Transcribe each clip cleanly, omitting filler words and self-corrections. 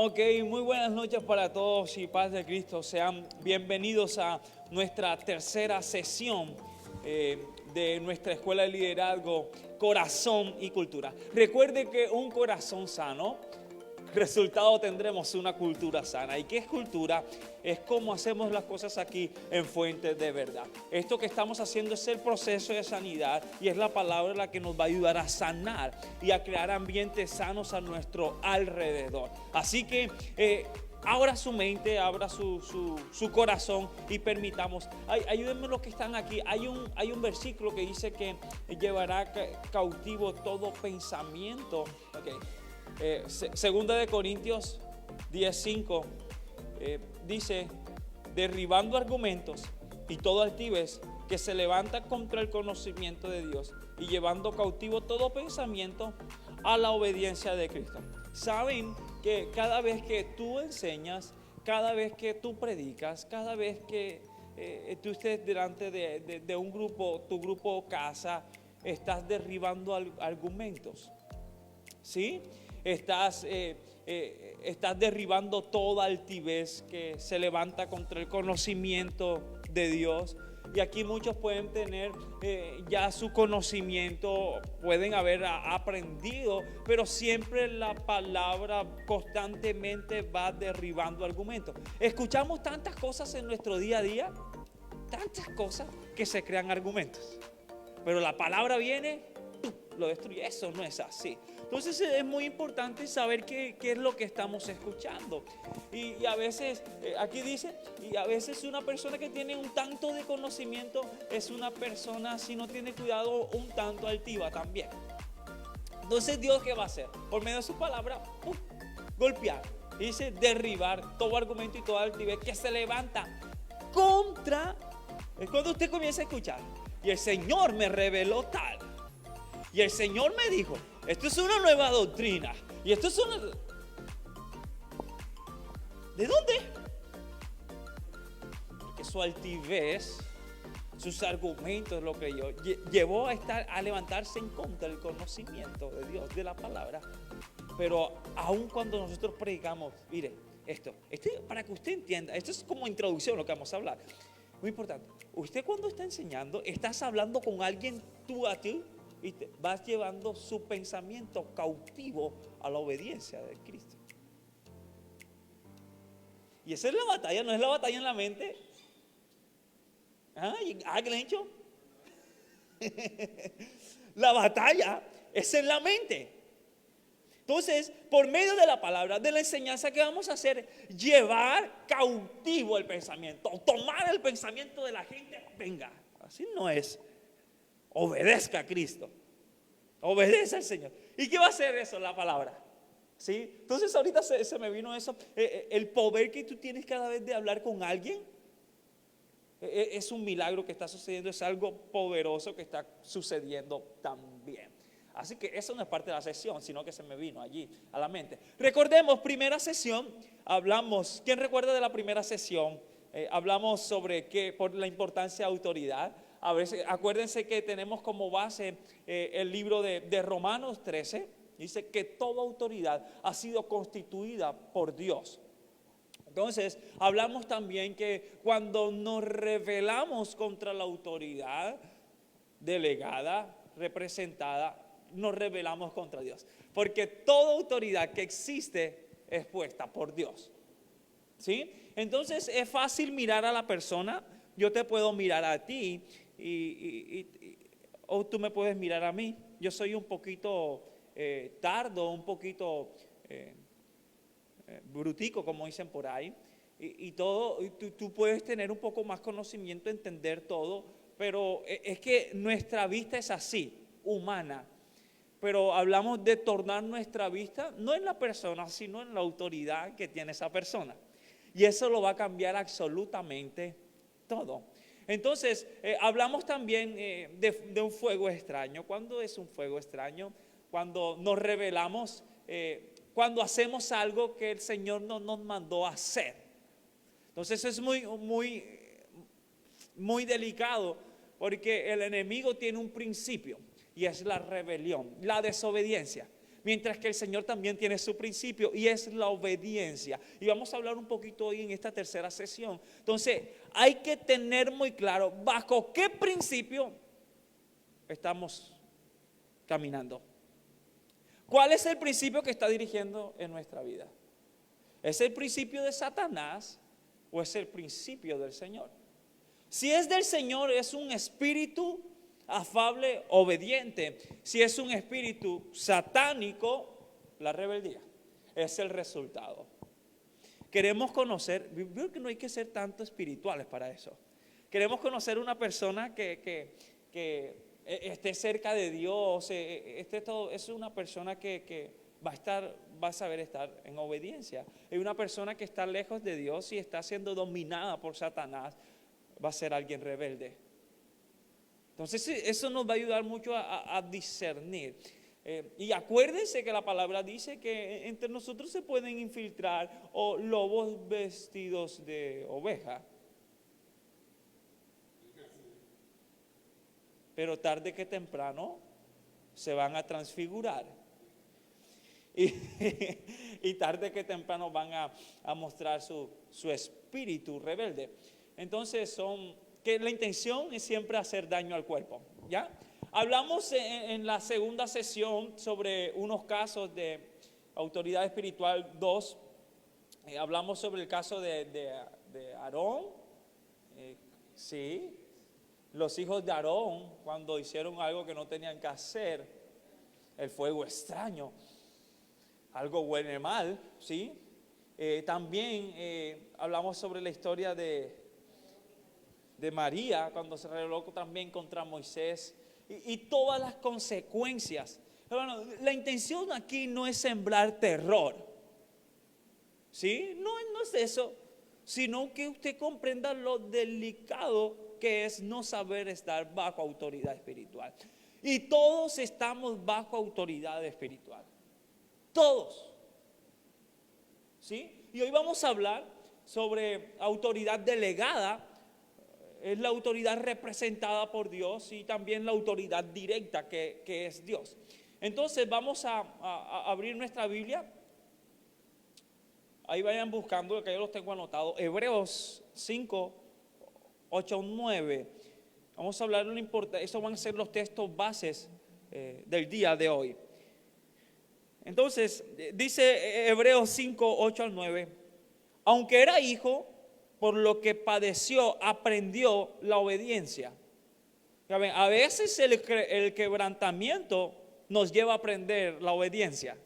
Ok, muy buenas noches para todos y paz de Cristo. Sean bienvenidos a nuestra tercera sesión de nuestra Escuela de Liderazgo, Corazón y Cultura. Recuerde que un corazón sano, resultado tendremos una cultura sana. ¿Y qué es cultura? Es cómo hacemos las cosas aquí en Fuente de Verdad. Esto que estamos haciendo es el proceso de sanidad y es la palabra la que nos va a ayudar a sanar y a crear ambientes sanos a nuestro alrededor. Así que abra su mente, abra su corazón y permitamos. Ayúdenme los que están aquí. Hay un versículo que dice que llevará cautivo todo pensamiento. Okay. Segunda de Corintios 10:5 dice: derribando argumentos y toda altivez que se levanta contra el conocimiento de Dios y llevando cautivo todo pensamiento a la obediencia de Cristo. Saben que cada vez que tú enseñas, cada vez que tú predicas, cada vez que tú estés delante de un grupo, tu grupo casa, estás derribando argumentos, ¿sí? Estás derribando toda altivez que se levanta contra el conocimiento de Dios. Y aquí muchos pueden tener ya su conocimiento, pueden haber aprendido, pero siempre la palabra constantemente va derribando argumentos. Escuchamos tantas cosas en nuestro día a día, tantas cosas que se crean argumentos, pero la palabra viene, lo destruye. Eso no es así. Entonces es muy importante saber qué es lo que estamos escuchando. Y a veces, aquí dice, y a veces una persona que tiene un tanto de conocimiento es una persona, si no tiene cuidado, un tanto altiva también. Entonces Dios, ¿qué va a hacer? Por medio de su palabra, golpear. Dice derribar todo argumento y toda altivez que se levanta contra. Es cuando usted comienza a escuchar: y el Señor me reveló tal. Y el Señor me dijo, esto es una nueva doctrina. Y esto es una... ¿De dónde? Porque su altivez, sus argumentos, lo que yo llevó a levantarse en contra del conocimiento de Dios, de la palabra. Pero aun cuando nosotros predicamos, mire, esto para que usted entienda, esto es como introducción lo que vamos a hablar. Muy importante. Usted cuando está enseñando, estás hablando con alguien tú a ti, y te vas llevando su pensamiento cautivo a la obediencia de Cristo. Y esa es la batalla, no es la batalla en la mente. Glencho. La batalla es en la mente. Entonces, por medio de la palabra, de la enseñanza, ¿qué vamos a hacer? Llevar cautivo el pensamiento, tomar el pensamiento de la gente. Venga, así no es. Obedezca a Cristo, obedece al Señor. ¿Y qué va a hacer eso? La palabra, ¿sí? Entonces ahorita se me vino eso, el poder que tú tienes cada vez de hablar con alguien. Es un milagro que está sucediendo, es algo poderoso que está sucediendo también. Así que eso no es parte de la sesión, sino que se me vino allí a la mente. Recordemos, primera sesión, hablamos, ¿quién recuerda de la primera sesión? Hablamos sobre por la importancia de autoridad. A veces, acuérdense que tenemos como base el libro de Romanos 13. Dice que toda autoridad ha sido constituida por Dios. Entonces, hablamos también que cuando nos rebelamos contra la autoridad delegada, representada, nos rebelamos contra Dios. Porque toda autoridad que existe es puesta por Dios, ¿sí? Entonces, es fácil mirar a la persona. Yo te puedo mirar a ti o tú me puedes mirar a mí. Yo soy un poquito tardo, un poquito brutico, como dicen por ahí, y todo. Tú puedes tener un poco más conocimiento, entender todo, pero es que nuestra vista es así, humana. Pero hablamos de tornar nuestra vista no en la persona, sino en la autoridad que tiene esa persona, y eso lo va a cambiar absolutamente todo. Entonces, hablamos también de un fuego extraño. ¿Cuándo es un fuego extraño? Cuando nos rebelamos, cuando hacemos algo que el Señor no nos mandó a hacer. Entonces, eso es muy delicado, porque el enemigo tiene un principio y es la rebelión, la desobediencia. mientras que el Señor también tiene su principio y es la obediencia. Y vamos a hablar un poquito hoy en esta tercera sesión. Entonces, hay que tener muy claro bajo qué principio estamos caminando. ¿Cuál es el principio que está dirigiendo en nuestra vida? ¿Es el principio de Satanás o es el principio del Señor? Si es del Señor, es un espíritu afable, obediente. Si es un espíritu satánico, la rebeldía es el resultado. Queremos conocer, veo que no hay que ser tanto espirituales para eso. Queremos conocer una persona que esté cerca de Dios, es una persona que va a saber estar en obediencia. Es una persona que está lejos de Dios y está siendo dominada por Satanás, va a ser alguien rebelde. Entonces eso nos va a ayudar mucho a discernir. Y acuérdense que la palabra dice que entre nosotros se pueden infiltrar lobos vestidos de oveja. Pero tarde que temprano se van a transfigurar. Y tarde que temprano van a mostrar su espíritu rebelde. Entonces que la intención es siempre hacer daño al cuerpo, ¿ya? Hablamos en la segunda sesión sobre unos casos de autoridad espiritual 2. Hablamos sobre el caso de Aarón, sí, los hijos de Aarón cuando hicieron algo que no tenían que hacer, el fuego extraño, algo huele mal, ¿sí? También hablamos sobre la historia de María cuando se rebeló también contra Moisés y todas las consecuencias. Bueno, la intención aquí no es sembrar terror, ¿sí? No es eso, sino que usted comprenda lo delicado que es no saber estar bajo autoridad espiritual. Y todos estamos bajo autoridad espiritual, todos, ¿sí? Y hoy vamos a hablar sobre autoridad delegada. Es la autoridad representada por Dios y también la autoridad directa que es Dios. Entonces vamos a abrir nuestra Biblia. Ahí vayan buscando, que yo los tengo anotados. Hebreos 5, 8, 9. Vamos a hablar de lo importante. Esos van a ser los textos bases del día de hoy. Entonces dice Hebreos 5, 8 al 9. Aunque era hijo, por lo que padeció, aprendió la obediencia. A veces el quebrantamiento nos lleva a aprender la obediencia.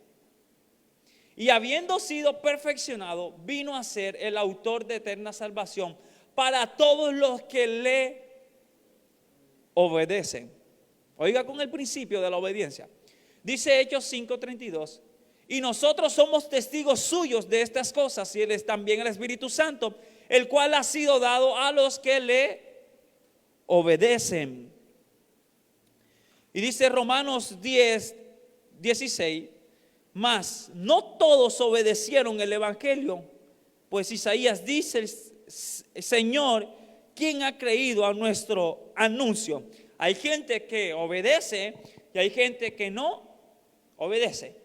Y habiendo sido perfeccionado, vino a ser el autor de eterna salvación para todos los que le obedecen. Oiga con el principio de la obediencia. Dice Hechos 5:32. Y nosotros somos testigos suyos de estas cosas, y él es también el Espíritu Santo, el cual ha sido dado a los que le obedecen. Y dice Romanos 10, 16, mas no todos obedecieron el evangelio, pues Isaías dice, Señor, ¿quién ha creído a nuestro anuncio? Hay gente que obedece y hay gente que no obedece.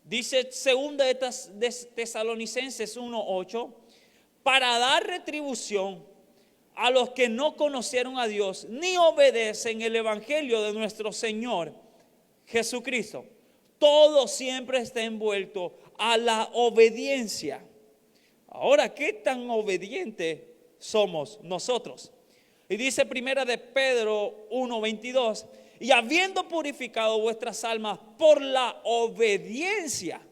Dice segunda de Tesalonicenses 1:8, para dar retribución a los que no conocieron a Dios ni obedecen el evangelio de nuestro Señor Jesucristo. Todo siempre está envuelto a la obediencia. Ahora, ¿qué tan obediente somos nosotros? Y dice primera de Pedro 1:22, y habiendo purificado vuestras almas por la obediencia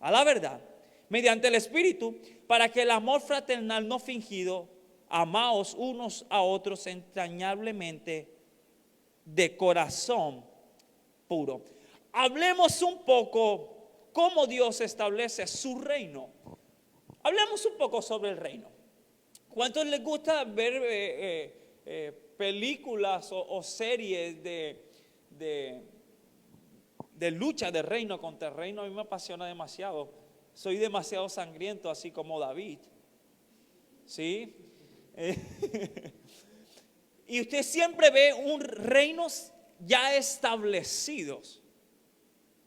a la verdad, mediante el Espíritu, para que el amor fraternal no fingido, amaos unos a otros entrañablemente de corazón puro. Hablemos un poco cómo Dios establece su reino. Hablemos un poco sobre el reino. ¿Cuántos les gusta ver películas o series de lucha de reino contra el reino? A mí me apasiona demasiado. Soy demasiado sangriento, así como David. ¿Sí? Y usted siempre ve reinos ya establecidos.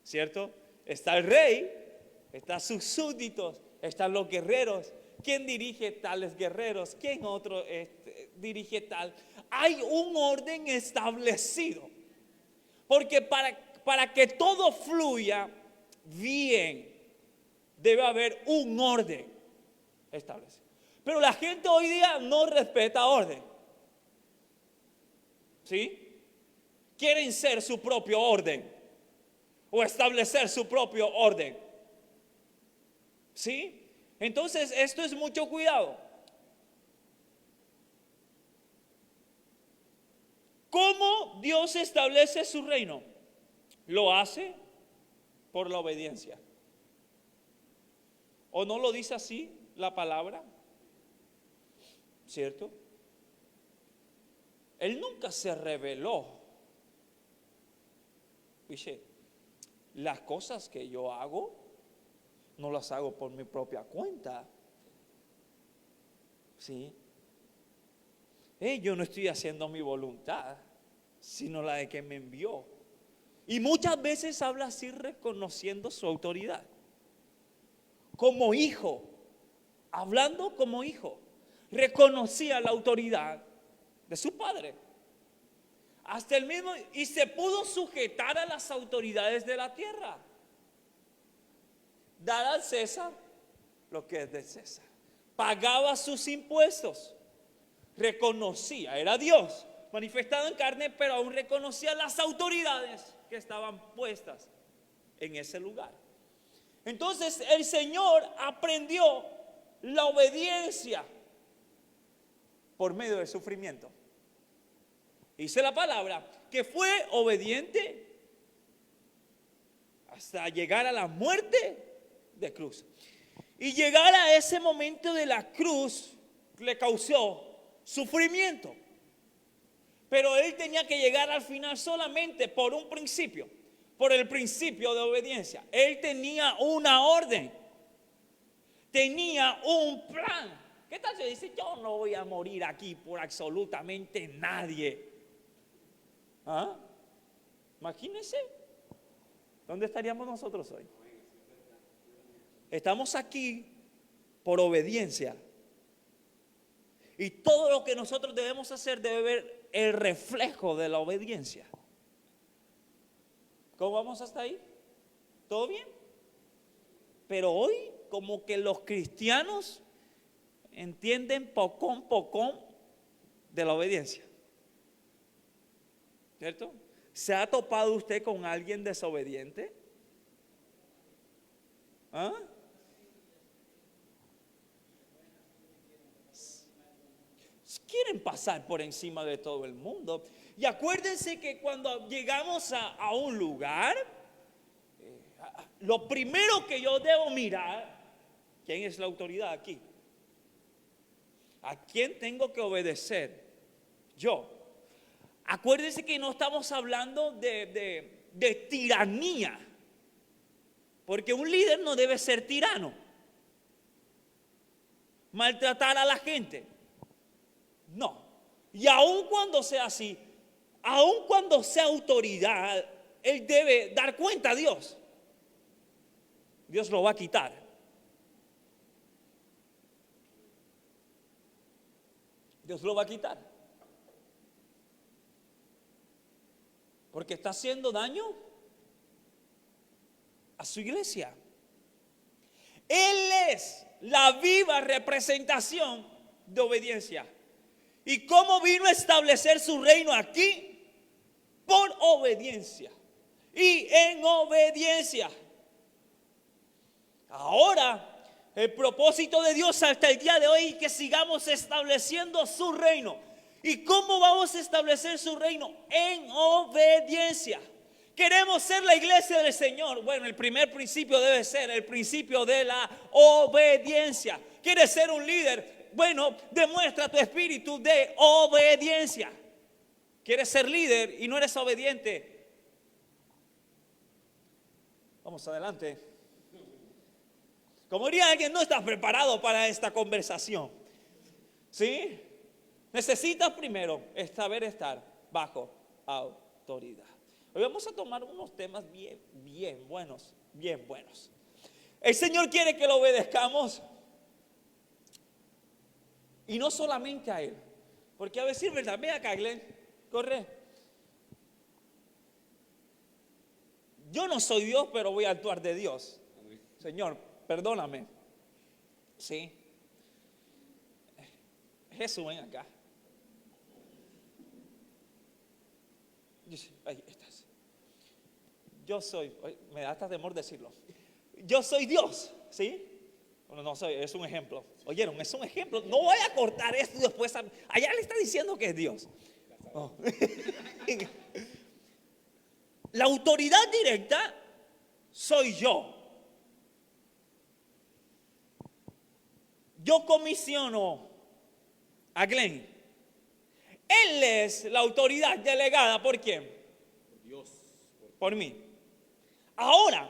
¿cierto? Está el rey, están sus súbditos, están los guerreros. ¿Quién dirige tales guerreros? ¿Quién otro dirige tal? Hay un orden establecido. Porque para que todo fluya bien, debe haber un orden establecido. Pero la gente hoy día no respeta orden. ¿Sí? Quieren ser su propio orden o establecer su propio orden. ¿Sí? Entonces esto es mucho cuidado. ¿Cómo Dios establece su reino? Lo hace por la obediencia. ¿O no lo dice así la palabra? ¿Cierto? Él nunca se rebeló. Dice, las cosas que yo hago, no las hago por mi propia cuenta. ¿Sí? Yo no estoy haciendo mi voluntad, sino la de que me envió. Y muchas veces habla así reconociendo su autoridad. Como hijo, hablando como hijo, reconocía la autoridad de su padre. Hasta el mismo, y se pudo sujetar a las autoridades de la tierra. Dar al César lo que es de César. Pagaba sus impuestos. Reconocía, era Dios manifestado en carne, pero aún reconocía las autoridades que estaban puestas en ese lugar. Entonces el Señor aprendió la obediencia por medio del sufrimiento. Dice la palabra que fue obediente hasta llegar a la muerte de cruz. Y llegar a ese momento de la cruz le causó sufrimiento. Pero él tenía que llegar al final solamente por un principio, por el principio de obediencia. Él tenía una orden, tenía un plan. ¿Qué tal si dice, yo no voy a morir aquí por absolutamente nadie? ¿Ah? Imagínense, ¿dónde estaríamos nosotros hoy? Estamos aquí por obediencia. Y todo lo que nosotros debemos hacer debe ver el reflejo de la obediencia. ¿Cómo vamos hasta ahí? ¿Todo bien? Pero hoy como que los cristianos entienden pocón de la obediencia. ¿Cierto? ¿Se ha topado usted con alguien desobediente? ¿Ah? Quieren pasar por encima de todo el mundo. Y acuérdense que cuando llegamos a un lugar, lo primero que yo debo mirar, ¿quién es la autoridad aquí? ¿A quién tengo que obedecer? Yo. Acuérdense que no estamos hablando de tiranía, porque un líder no debe ser tirano, maltratar a la gente. No. Y aun cuando sea así, aun cuando sea autoridad, él debe dar cuenta a Dios. Dios lo va a quitar. Dios lo va a quitar. Porque está haciendo daño a su iglesia. Él es la viva representación de obediencia. ¿Y cómo vino a establecer su reino aquí? Por obediencia y en obediencia. Ahora, el propósito de Dios hasta el día de hoy es que sigamos estableciendo su reino. ¿Y cómo vamos a establecer su reino? En obediencia. Queremos ser la iglesia del Señor. Bueno, el primer principio debe ser el principio de la obediencia. ¿Quieres ser un líder? Bueno, demuestra tu espíritu de obediencia. ¿Quieres ser líder y no eres obediente? Vamos adelante. Como diría alguien, no estás preparado para esta conversación. ¿Sí? Necesitas primero saber estar bajo autoridad. Hoy vamos a tomar unos temas bien buenos, bien buenos. El Señor quiere que lo obedezcamos. Y no solamente a Él. Porque a decir verdad, ve acá, Glenn, corre. Yo no soy Dios, pero voy a actuar de Dios. Señor, perdóname. Sí. Jesús, ven acá. Ahí estás. Yo soy, me da hasta temor decirlo. Yo soy Dios, ¿sí? Bueno, no soy, es un ejemplo. Oyeron, es un ejemplo. No voy a cortar esto y después. Allá le está diciendo que es Dios. Oh. La autoridad directa soy yo. Yo comisiono a Glenn. Él es la autoridad delegada. ¿Por quién? Por Dios. Por mí. Ahora,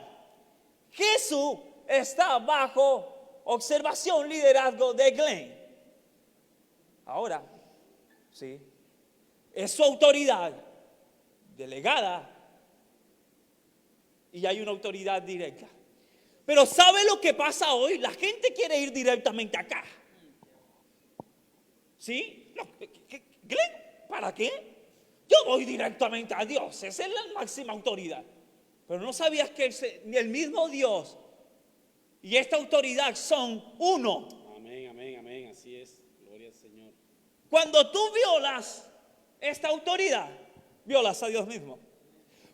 Jesús está bajo observación, liderazgo de Glenn. Ahora, sí, es su autoridad delegada y hay una autoridad directa. Pero ¿sabe lo que pasa hoy? La gente quiere ir directamente acá. ¿Sí? No, Glenn, ¿para qué? Yo voy directamente a Dios. Esa es la máxima autoridad. Pero no sabías que el mismo Dios y esta autoridad son uno. Amén, amén, amén. Así es. Gloria al Señor. Cuando tú violas esta autoridad, violas a Dios mismo.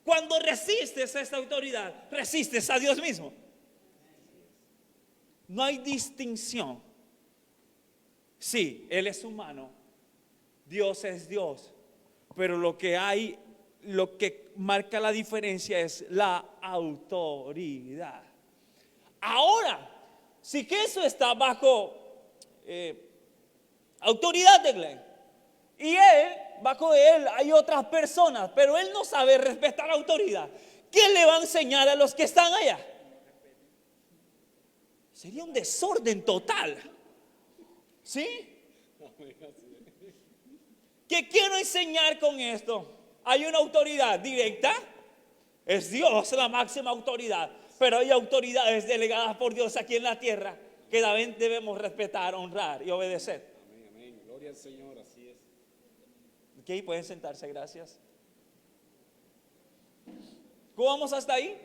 Cuando resistes a esta autoridad, resistes a Dios mismo. No hay distinción. Sí, Él es humano, Dios es Dios, pero lo que marca la diferencia es la autoridad. Ahora, si Jesús está bajo autoridad de Glenn y bajo él hay otras personas, pero él no sabe respetar la autoridad, ¿quién le va a enseñar a los que están allá? Sería un desorden total. ¿Sí? ¿Qué quiero enseñar con esto? Hay una autoridad directa, es Dios la máxima autoridad, pero hay autoridades delegadas por Dios aquí en la tierra que debemos respetar, honrar y obedecer. Amén, amén. Gloria al Señor, así es. Ok, pueden sentarse, gracias. ¿Cómo vamos hasta ahí?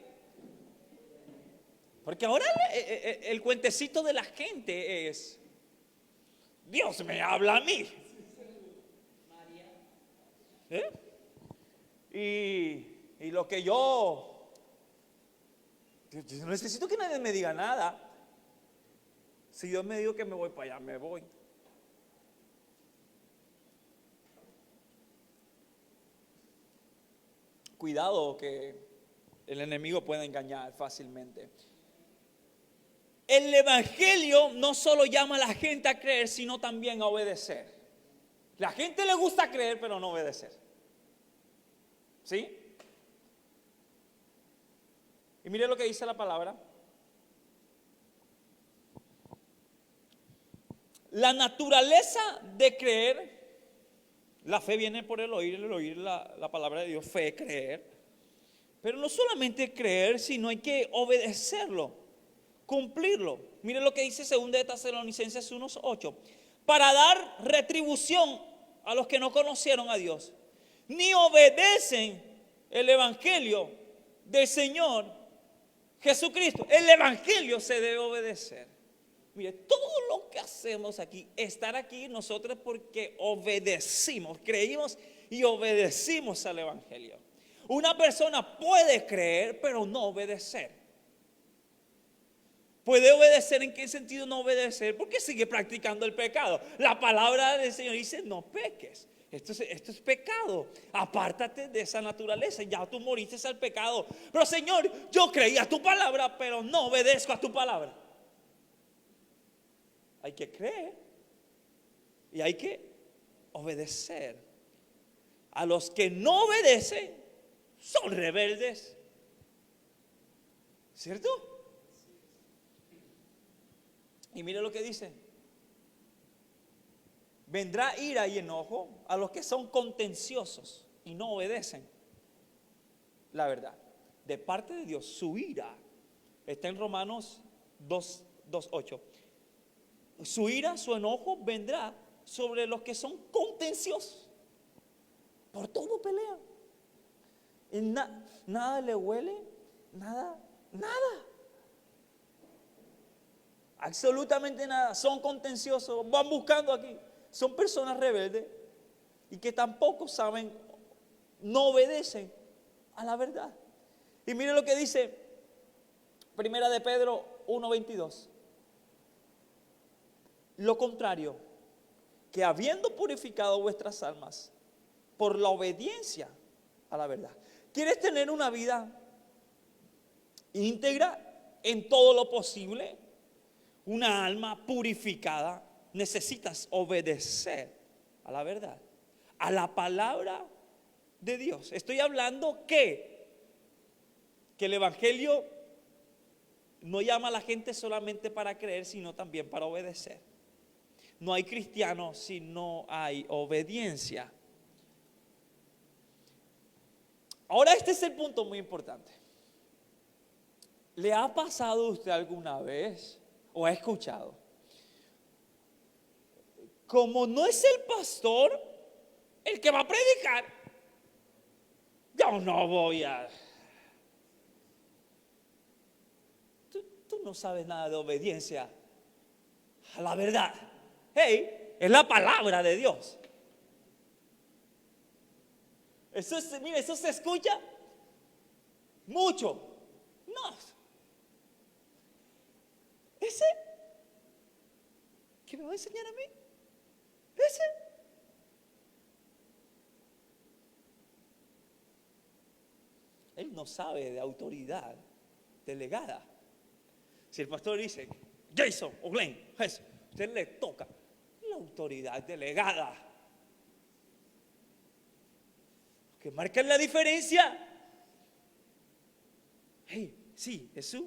Porque ahora el cuentecito de la gente es: Dios me habla a mí. Y lo que yo necesito que nadie me diga nada. Si Dios me dijo que me voy para allá, me voy. Cuidado que el enemigo puede engañar fácilmente. El evangelio no solo llama a la gente a creer, sino también a obedecer. La gente le gusta creer, pero no obedecer. ¿Sí? Y mire lo que dice la palabra. La naturaleza de creer, la fe viene por el oír la palabra de Dios, fe, creer. Pero no solamente creer, sino hay que obedecerlo, cumplirlo. Mire lo que dice 2 de Tesalonicenses 1:8. Para dar retribución a los que no conocieron a Dios, ni obedecen el evangelio del Señor Jesucristo. El evangelio se debe obedecer. Mire, todo lo que hacemos aquí, estar aquí nosotros porque obedecimos, creímos y obedecimos al evangelio. Una persona puede creer, pero no obedecer. ¿Puede obedecer? ¿En qué sentido no obedecer? Porque sigue practicando el pecado. La palabra del Señor dice: no peques. Esto es pecado. Apártate de esa naturaleza. Ya tú moriste al pecado. Pero Señor, yo creí a tu palabra, pero no obedezco a tu palabra. Hay que creer y hay que obedecer. A los que no obedecen son rebeldes. ¿Cierto? Y mire lo que dice: vendrá ira y enojo a los que son contenciosos y no obedecen. la verdad. De parte de Dios, su ira está en Romanos 2:8. Su ira, su enojo vendrá sobre los que son contenciosos. Por todo pelean. Y nada le huele, nada. Absolutamente nada. Son contenciosos, van buscando aquí. Son personas rebeldes y que tampoco saben, no obedecen a la verdad. Y mire lo que dice Primera de Pedro 1:22. Lo contrario, que habiendo purificado vuestras almas por la obediencia a la verdad. ¿Quieres tener una vida íntegra en todo lo posible? Una alma purificada. Necesitas obedecer a la verdad, a la palabra de Dios. Estoy hablando que el evangelio no llama a la gente solamente para creer, sino también para obedecer. No hay cristiano si no hay obediencia. Ahora este es el punto muy importante. ¿Le ha pasado a usted alguna vez o ha escuchado? Como no es el pastor el que va a predicar, yo no voy a... Tú no sabes nada de obediencia a la verdad. Hey, es la palabra de Dios. Mira, eso se escucha mucho. No. Ese que me va a enseñar a mí. Ese. Él no sabe de autoridad delegada. Si el pastor dice, Jason o Glenn, usted le toca la autoridad delegada. Que marca la diferencia. Hey, sí, Jesús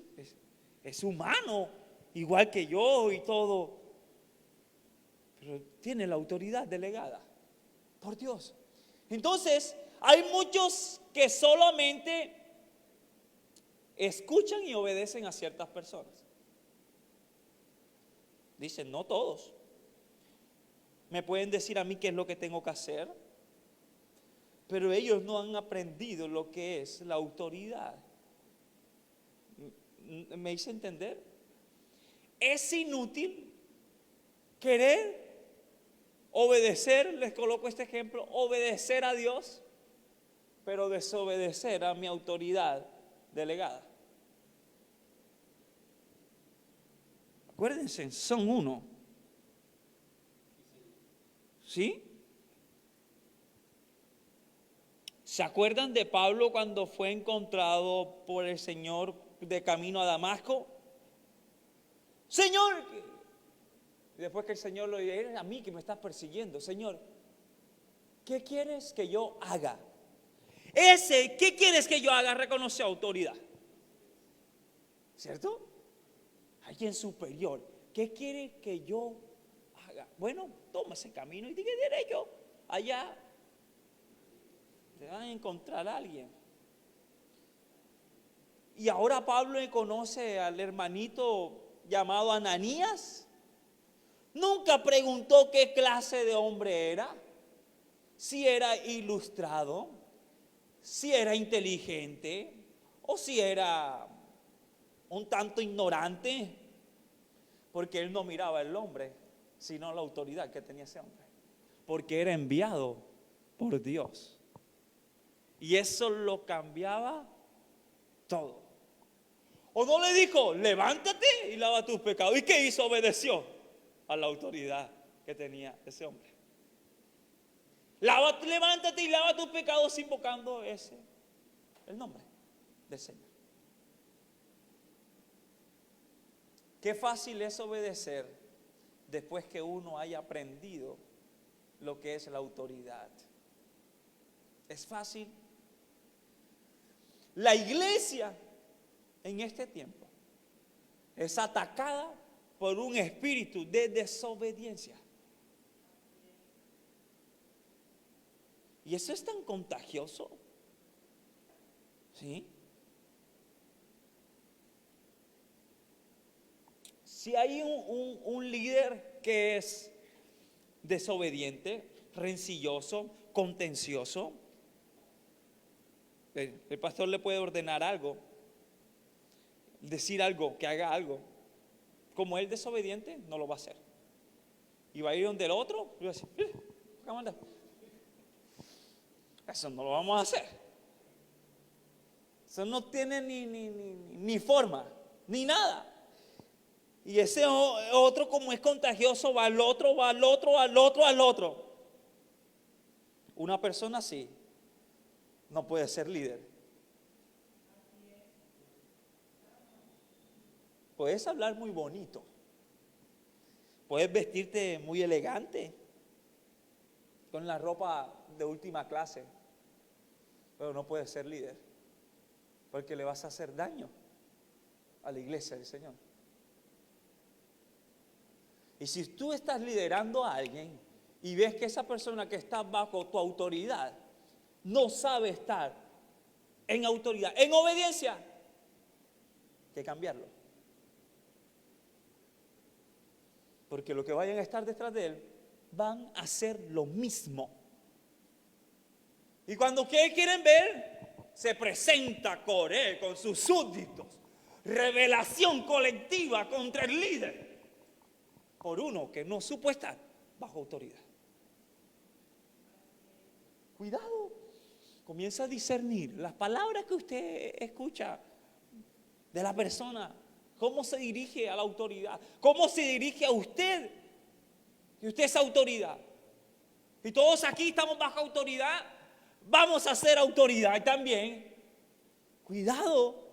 es humano, igual que yo y todo, pero tiene la autoridad delegada por Dios. Entonces, hay muchos que solamente escuchan y obedecen a ciertas personas. Dicen, no todos. Me pueden decir a mí qué es lo que tengo que hacer, pero ellos no han aprendido lo que es la autoridad. ¿Me hice entender? Es inútil querer obedecer, les coloco este ejemplo, obedecer a Dios, pero desobedecer a mi autoridad delegada. Acuérdense, son uno. ¿Sí? ¿Se acuerdan de Pablo cuando fue encontrado por el Señor de camino a Damasco? Señor, y después que el Señor lo dijo, eres a mí que me estás persiguiendo. Señor, ¿qué quieres que yo haga? ¿Qué quieres que yo haga? Reconoce autoridad. ¿Cierto? Alguien superior. ¿Qué quiere que yo haga? Bueno, toma ese camino y diga derecho. Allá te van a encontrar a alguien. Y ahora Pablo conoce al hermanito llamado Ananías. Nunca preguntó qué clase de hombre era, si era ilustrado, si era inteligente o si era un tanto ignorante, porque él no miraba el hombre, sino la autoridad que tenía ese hombre, porque era enviado por Dios. Y eso lo cambiaba todo. ¿O no le dijo, levántate y lava tus pecados? ¿Y qué hizo? Obedeció a la autoridad que tenía ese hombre. Levántate y lava tus pecados invocando el nombre del Señor. Qué fácil es obedecer después que uno haya aprendido lo que es la autoridad. Es fácil. La iglesia en este tiempo es atacada por un espíritu de desobediencia. Y eso es tan contagioso. ¿Sí? Si hay un líder que es desobediente, rencilloso, contencioso, el pastor le puede ordenar algo, decir algo, que haga algo. Como él desobediente, no lo va a hacer. Y va a ir donde el otro y va a decir, acá manda. Eso no lo vamos a hacer. Eso no tiene ni forma, ni nada. Y ese otro, como es contagioso, va al otro, va al otro, al otro, al otro. Una persona así no puede ser líder. Puedes hablar muy bonito. Puedes vestirte muy elegante, con la ropa de última clase. Pero no puedes ser líder, porque le vas a hacer daño a la iglesia del Señor. Y si tú estás liderando a alguien y ves que esa persona que está bajo tu autoridad no sabe estar en autoridad, en obediencia, hay que cambiarlo. Porque los que vayan a estar detrás de él van a hacer lo mismo. Y cuando ustedes quieren ver, se presenta con él, con sus súbditos. Revelación colectiva contra el líder. Por uno que no supo estar bajo autoridad. Cuidado, comienza a discernir las palabras que usted escucha de la persona, cómo se dirige a la autoridad, cómo se dirige a usted, y usted es autoridad. Y todos aquí estamos bajo autoridad, vamos a ser autoridad también. Cuidado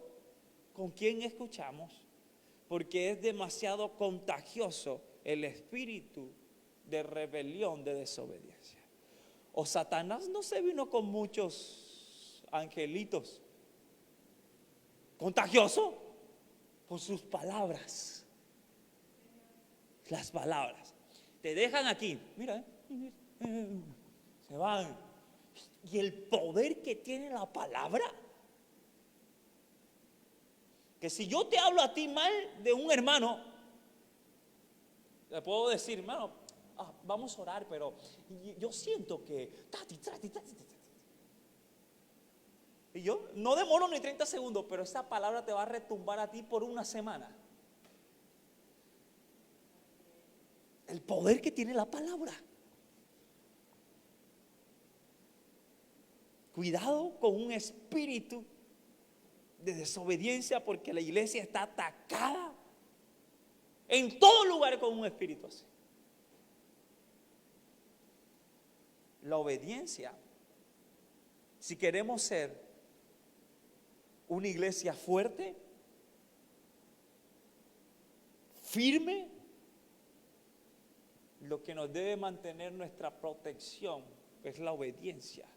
con quién escuchamos, porque es demasiado contagioso el espíritu de rebelión, de desobediencia. O Satanás no se vino con muchos angelitos. Contagioso por sus palabras. Las palabras. Te dejan aquí. Mira, se van. Y el poder que tiene la palabra. Que si yo te hablo a ti mal de un hermano, le puedo decir, hermano, vamos a orar, pero yo siento que y yo no demoro ni 30 segundos, pero esa palabra te va a retumbar a ti por una semana. El poder que tiene la palabra. Cuidado con un espíritu de desobediencia, porque la iglesia está atacada en todo lugar con un espíritu así. La obediencia, si queremos ser una iglesia fuerte, firme, lo que nos debe mantener nuestra protección es la obediencia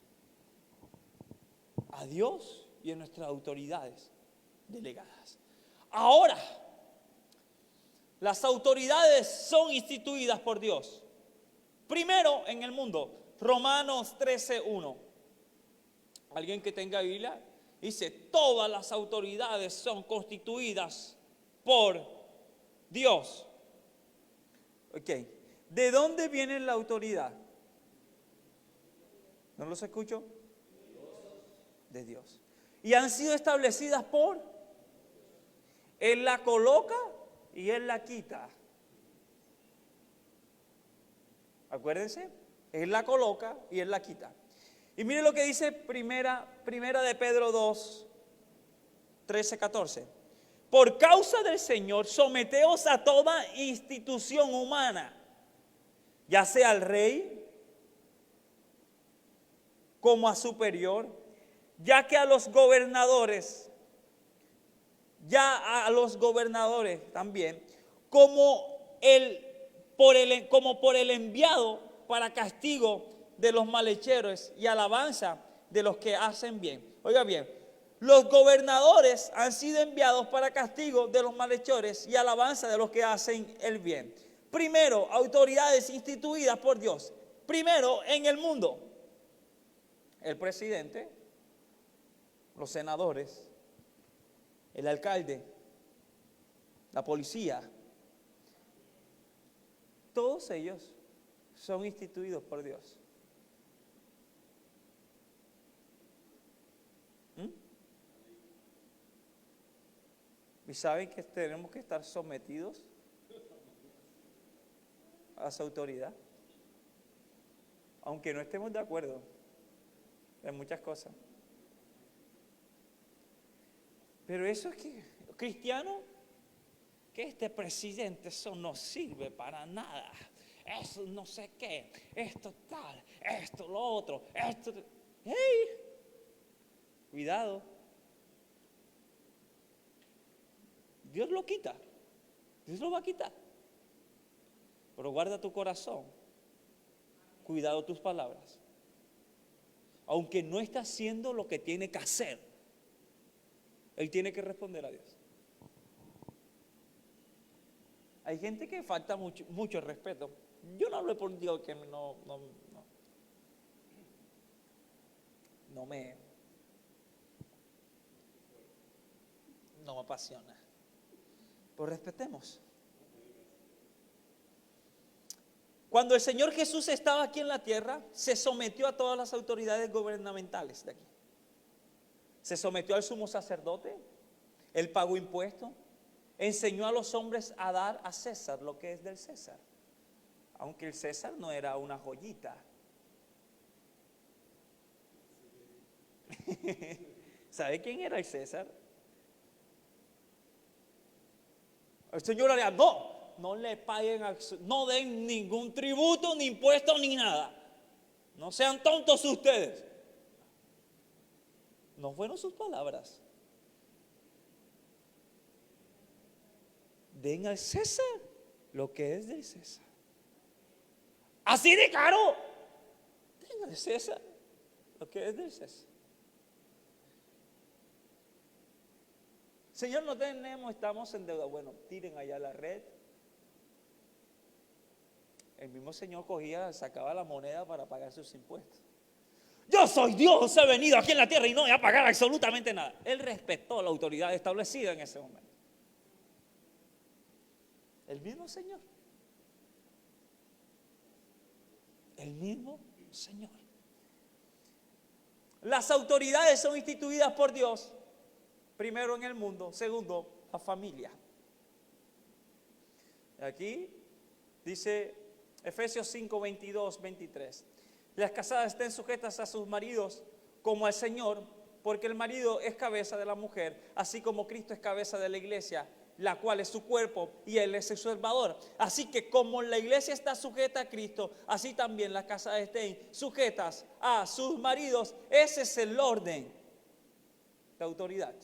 a Dios y a nuestras autoridades delegadas. Ahora, las autoridades son instituidas por Dios. Primero en el mundo, Romanos 13:1. Alguien que tenga Biblia dice: todas las autoridades son constituidas por Dios. Ok, ¿de dónde viene la autoridad? ¿No los escucho? De Dios. Y han sido establecidas por Él. La coloca y Él la quita. Acuérdense, Él la coloca y Él la quita. Y mire lo que dice primera de Pedro 2, 13, 14. Por causa del Señor, someteos a toda institución humana, ya sea al rey como a superior, ya que a los gobernadores también, como por el enviado para castigo de los malhechores y alabanza de los que hacen bien. Oiga bien, los gobernadores han sido enviados para castigo de los malhechores y alabanza de los que hacen el bien. Primero, autoridades instituidas por Dios. Primero, en el mundo, el presidente, los senadores, el alcalde, la policía, todos ellos son instituidos por Dios. ¿Y saben que tenemos que estar sometidos a su autoridad? Aunque no estemos de acuerdo en muchas cosas. Pero eso es que, cristiano, que este presidente, eso no sirve para nada. Eso no sé qué, esto tal, esto lo otro, esto. ¡Hey! Cuidado. Dios lo quita. Dios lo va a quitar. Pero guarda tu corazón. Cuidado tus palabras. Aunque no está haciendo lo que tiene que hacer, Él tiene que responder a Dios. Hay gente que falta mucho respeto. Yo no hablo por Dios que no me apasiona. Pues respetemos. Cuando el Señor Jesús estaba aquí en la tierra, se sometió a todas las autoridades gubernamentales de aquí. Se sometió al sumo sacerdote, él pagó impuestos, enseñó a los hombres a dar a César lo que es del César. Aunque el César no era una joyita. ¿Sabe quién era el César? El Señor haría, no le paguen, no den ningún tributo, ni impuesto, ni nada. No sean tontos ustedes. No fueron sus palabras. Den al César lo que es del César. Así de caro. Den al César lo que es del César. Señor, no tenemos, estamos en deuda. Bueno, tiren allá la red. El mismo Señor cogía, sacaba la moneda para pagar sus impuestos. Yo soy Dios, he venido aquí en la tierra y no voy a pagar absolutamente nada. Él respetó la autoridad establecida en ese momento. El mismo Señor. El mismo Señor. Las autoridades son instituidas por Dios. Primero en el mundo, segundo, la familia. Aquí dice Efesios 5, 22, 23. Las casadas estén sujetas a sus maridos como al Señor, porque el marido es cabeza de la mujer, así como Cristo es cabeza de la iglesia, la cual es su cuerpo y Él es su salvador. Así que como la iglesia está sujeta a Cristo, así también las casadas estén sujetas a sus maridos. Ese es el orden de autoridad.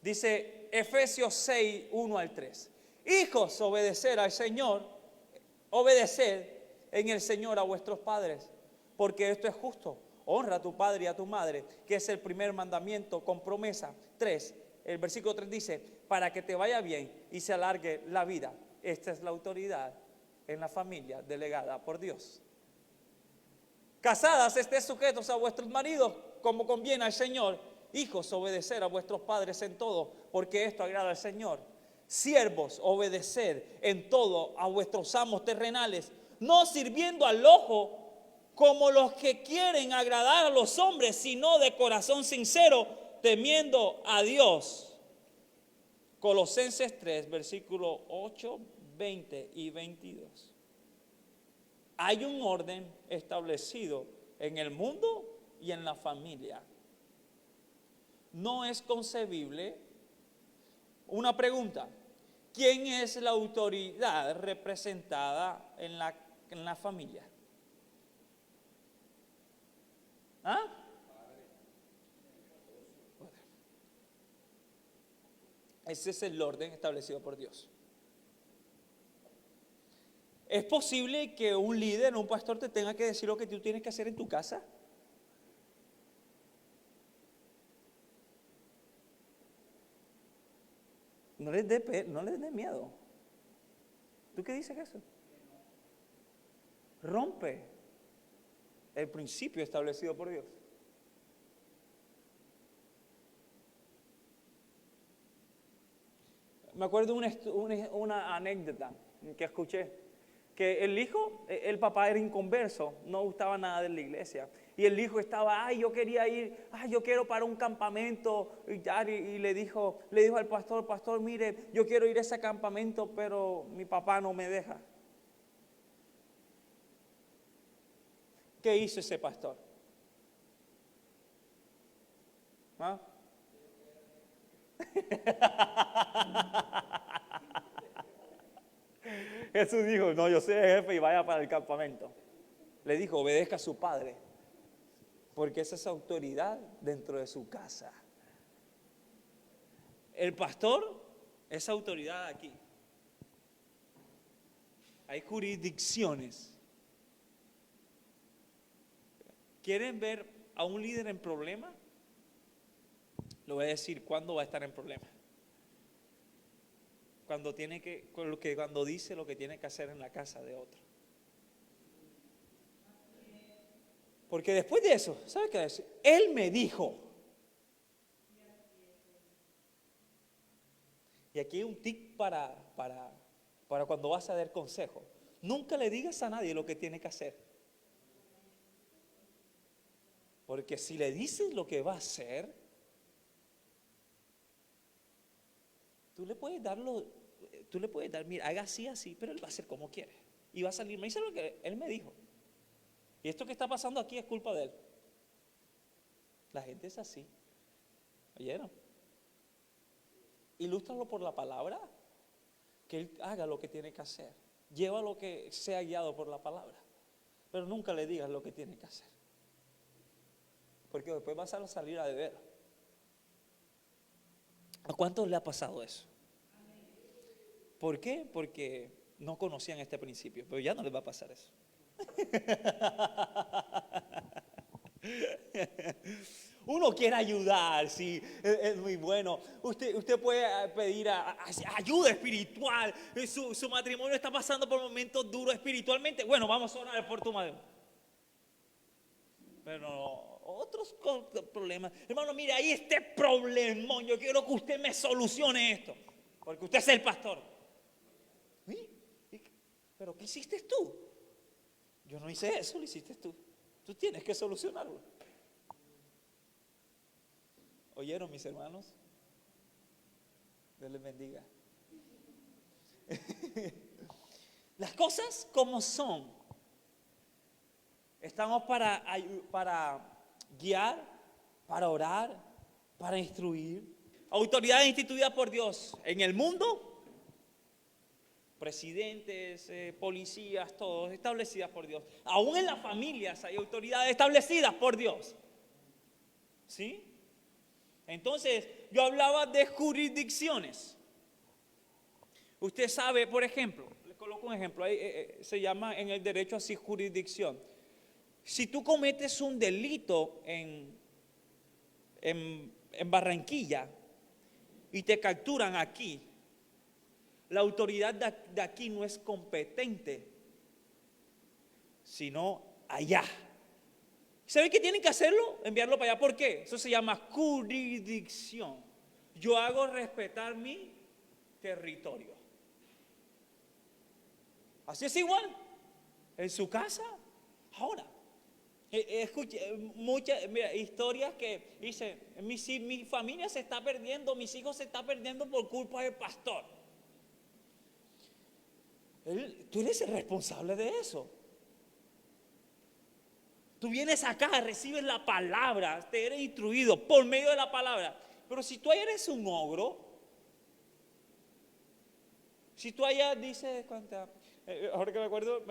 Dice Efesios 6, 1 al 3. Hijos, obedecer al Señor, obedeced en el Señor a vuestros padres, porque esto es justo. Honra a tu padre y a tu madre, que es el primer mandamiento con promesa. 3, el versículo 3 dice, para que te vaya bien y se alargue la vida. Esta es la autoridad en la familia delegada por Dios. Casadas, estén sujetos a vuestros maridos como conviene al Señor. Hijos, obedecer a vuestros padres en todo, porque esto agrada al Señor. Siervos, obedecer en todo a vuestros amos terrenales, no sirviendo al ojo como los que quieren agradar a los hombres, sino de corazón sincero, temiendo a Dios. Colosenses 3, versículos 8, 20 y 22. Hay un orden establecido en el mundo y en la familia. No es concebible. Una pregunta: ¿quién es la autoridad representada en la familia? ¿Ah? Ese es el orden establecido por Dios. ¿Es posible que un líder, un pastor te tenga que decir lo que tú tienes que hacer en tu casa? No les dé miedo. ¿Tú qué dices eso? Rompe el principio establecido por Dios. Me acuerdo una anécdota que escuché, que el papá era inconverso, no gustaba nada de la iglesia. Y el hijo estaba, yo quería ir, yo quiero para un campamento. Y le dijo al pastor, mire, yo quiero ir a ese campamento, pero mi papá no me deja. ¿Qué hizo ese pastor? ¿Ah? Jesús dijo, no, yo soy el jefe y vaya para el campamento. Le dijo, obedezca a su padre, porque esa es autoridad dentro de su casa. El pastor es autoridad aquí. Hay jurisdicciones. ¿Quieren ver a un líder en problema? Le voy a decir cuándo va a estar en problema. Cuando dice lo que tiene que hacer en la casa de otro. Porque después de eso, ¿sabe qué decir? Él me dijo. Y aquí hay un tic para cuando vas a dar consejo. Nunca le digas a nadie lo que tiene que hacer. Porque si le dices lo que va a hacer, tú le puedes dar, mira, haga así, pero él va a hacer como quiere. Y va a salir, me dice lo que él me dijo. Y esto que está pasando aquí es culpa de él. La gente es así. ¿Oyeron? Ilústralo por la palabra. Que él haga lo que tiene que hacer. Lleva lo que sea guiado por la palabra. Pero nunca le digas lo que tiene que hacer. Porque después vas a salir a deber. ¿A cuántos le ha pasado eso? ¿Por qué? Porque no conocían este principio. Pero ya no les va a pasar eso. Uno quiere ayudar, sí, es muy bueno. Usted puede pedir ayuda espiritual. Su matrimonio está pasando por momentos duros espiritualmente. Bueno, vamos a orar por tu matrimonio. Pero otros problemas. Hermano, mire, ahí este problemón. Yo quiero que usted me solucione esto. Porque usted es el pastor. ¿Sí? ¿Pero qué hiciste tú? Yo no hice eso, lo hiciste tú. Tú tienes que solucionarlo. ¿Oyeron, mis hermanos? Dios les bendiga. Las cosas como son. Estamos para guiar, para orar, para instruir. Autoridades instituidas por Dios en el mundo. Presidentes, policías, todos establecidas por Dios. Aún en las familias hay autoridades establecidas por Dios. ¿Sí? Entonces, yo hablaba de jurisdicciones. Usted sabe, por ejemplo, le coloco un ejemplo, se llama en el derecho así jurisdicción. Si tú cometes un delito en Barranquilla y te capturan aquí, la autoridad de aquí no es competente, sino allá. ¿Saben qué tienen que hacerlo? Enviarlo para allá. ¿Por qué? Eso se llama jurisdicción. Yo hago respetar mi territorio. Así es igual. En su casa. Ahora, escuché muchas historias que dicen, mi familia se está perdiendo, mis hijos se están perdiendo por culpa del pastor. Tú eres el responsable de eso. Tú vienes acá, recibes la palabra, te eres instruido por medio de la palabra. Pero si tú eres un ogro, si tú allá dices, ahora que me acuerdo,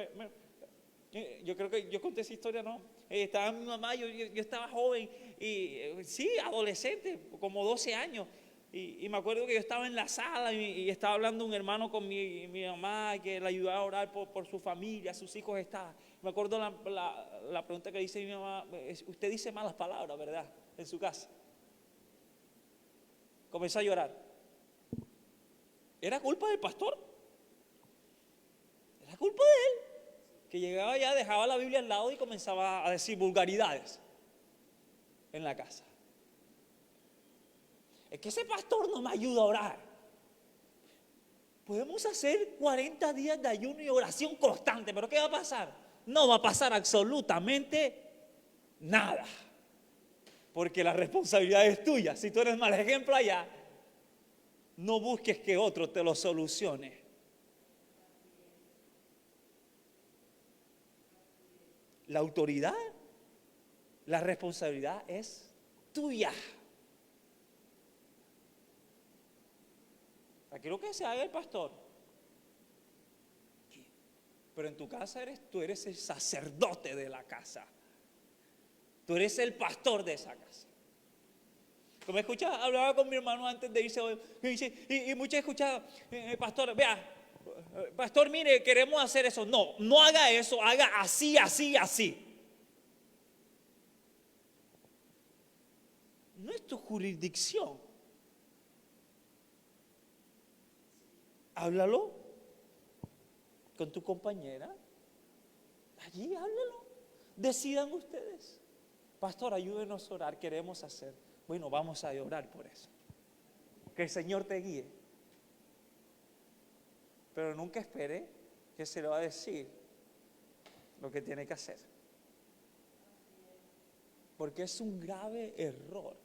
yo creo que yo conté esa historia, ¿no? Estaba mi mamá, yo estaba joven, y sí, adolescente, como 12 años. Y me acuerdo que yo estaba en la sala y estaba hablando un hermano con mi mamá que le ayudaba a orar por su familia, sus hijos estaban. Me acuerdo la pregunta que dice mi mamá, usted dice malas palabras, ¿verdad? En su casa. Comenzó a llorar. ¿Era culpa del pastor? Era culpa de él. que llegaba ya, dejaba la Biblia al lado y comenzaba a decir vulgaridades en la casa. Es que ese pastor no me ayuda a orar. Podemos hacer 40 días de ayuno y oración constante, pero ¿qué va a pasar? No va a pasar absolutamente nada, porque la responsabilidad es tuya. Si tú eres mal ejemplo allá, no busques que otro te lo solucione. La autoridad, la responsabilidad es tuya. Aquí lo que se haga el pastor. Pero en tu casa tú eres el sacerdote de la casa. Tú eres el pastor de esa casa. Como escuchaba, hablaba con mi hermano antes de irse hoy, y muchos escuchaban, pastor, vea, pastor, mire, queremos hacer eso. No, no haga eso, haga así, así, así. No es tu jurisdicción. Háblalo con tu compañera. Allí háblalo. Decidan ustedes. Pastor, ayúdenos a orar, queremos hacer. Bueno, vamos a orar por eso. Que el Señor te guíe. Pero nunca espere que se le va a decir lo que tiene que hacer. Porque es un grave error.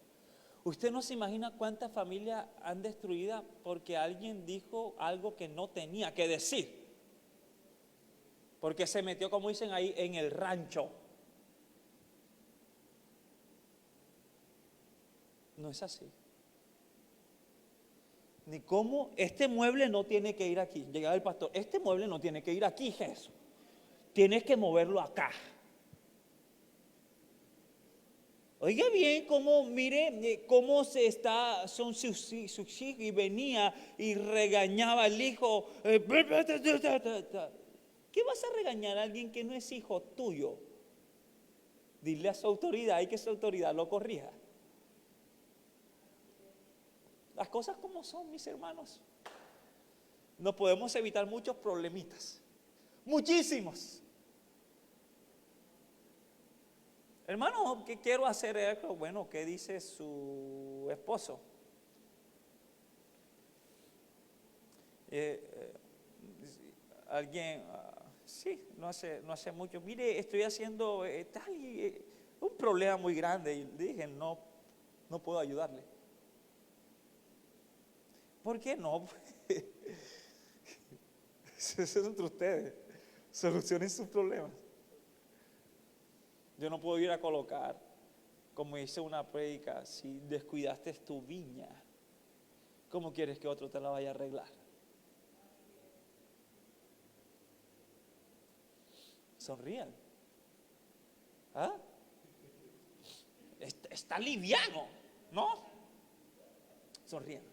Usted no se imagina cuántas familias han destruidas porque alguien dijo algo que no tenía que decir. Porque se metió, como dicen ahí, en el rancho. No es así. Ni cómo este mueble no tiene que ir aquí. Llegaba el pastor, este mueble no tiene que ir aquí, Jesús. Tienes que moverlo acá. Oiga bien cómo, mire cómo son sus hijos, y venía y regañaba al hijo. ¿Qué vas a regañar a alguien que no es hijo tuyo? Dile a su autoridad y que su autoridad lo corrija. Las cosas como son, mis hermanos. No podemos evitar muchos problemitas. Muchísimos. Hermano, ¿qué quiero hacer esto? Bueno, ¿qué dice su esposo? Alguien, sí, no hace mucho. Mire, estoy haciendo tal y un problema muy grande. Y dije, no puedo ayudarle. ¿Por qué no? Eso es entre ustedes. Solucionen sus problemas. Yo no puedo ir a colocar, como hice una prédica, si descuidaste tu viña, ¿cómo quieres que otro te la vaya a arreglar? Sonrían. ¿Ah? Está liviano, ¿no? Sonrían.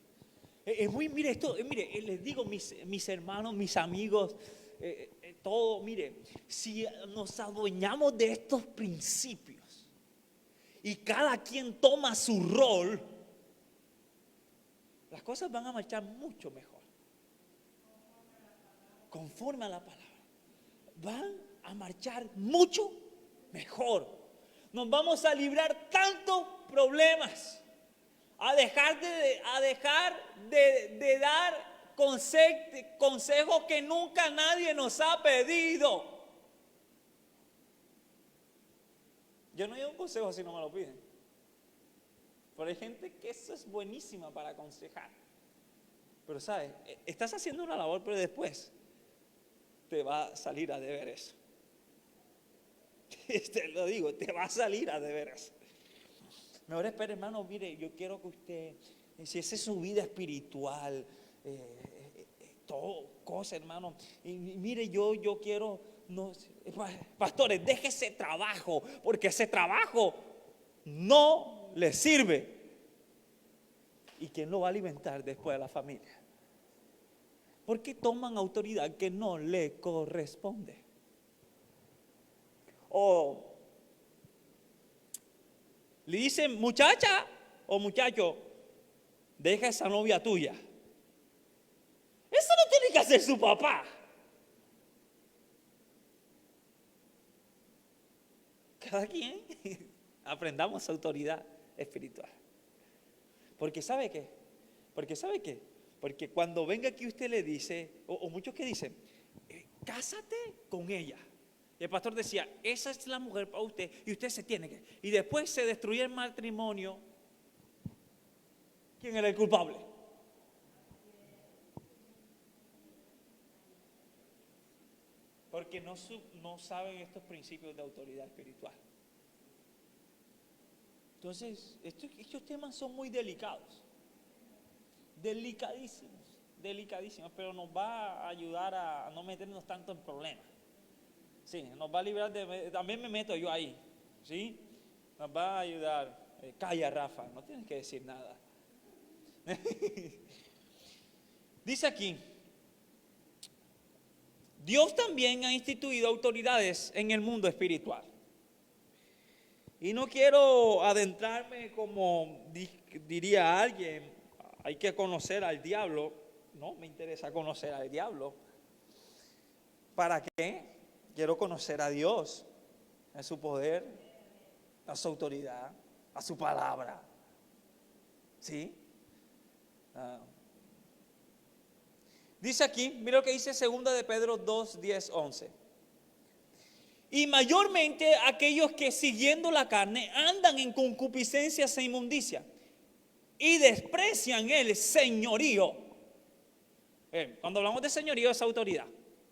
Es muy, mire esto, mire, les digo, mis hermanos, mis amigos, todo, mire, si nos adueñamos de estos principios y cada quien toma su rol, las cosas van a marchar mucho mejor. Conforme a la palabra, van a marchar mucho mejor. Nos vamos a librar tantos problemas. A dejar de dar consejos que nunca nadie nos ha pedido. Yo no doy un consejo si no me lo piden. Pero hay gente que eso es buenísima para aconsejar. Pero sabes, estás haciendo una labor, pero después te va a salir a deber eso. Te lo digo, te va a salir a deber eso. Mejor espera, hermano, mire, yo quiero que usted, si esa es su vida espiritual, todo cosa, hermano, y mire, yo quiero, no, pastores, deje ese trabajo, porque ese trabajo no le sirve. ¿Y quién lo va a alimentar después a la familia? Porque toman autoridad que no le corresponde. O le dicen, muchacha o muchacho, deja esa novia tuya. Eso no tiene que hacer su papá. cada quien aprendamos autoridad espiritual. Porque ¿sabe qué? Porque cuando venga aquí usted le dice, o muchos que dicen, cásate con ella. Y el pastor decía, esa es la mujer para usted y usted se tiene que. Y después se destruye el matrimonio. ¿Quién era el culpable? Porque no saben estos principios de autoridad espiritual. Entonces, estos temas son muy delicados. Delicadísimos, pero nos va a ayudar a no meternos tanto en problemas. Sí, nos va a librar también me meto yo ahí, ¿sí? Nos va a ayudar. Calla, Rafa, no tienes que decir nada. Dice aquí, Dios también ha instituido autoridades en el mundo espiritual. Y no quiero adentrarme como diría alguien, hay que conocer al diablo. No me interesa conocer al diablo. ¿Para qué? Quiero conocer a Dios, a su poder, a su autoridad, a su palabra. ¿Sí? Dice aquí, mira lo que dice 2 de Pedro 2, 10, 11. Y mayormente aquellos que siguiendo la carne andan en concupiscencias e inmundicia y desprecian el señorío. Cuando hablamos de señorío es autoridad,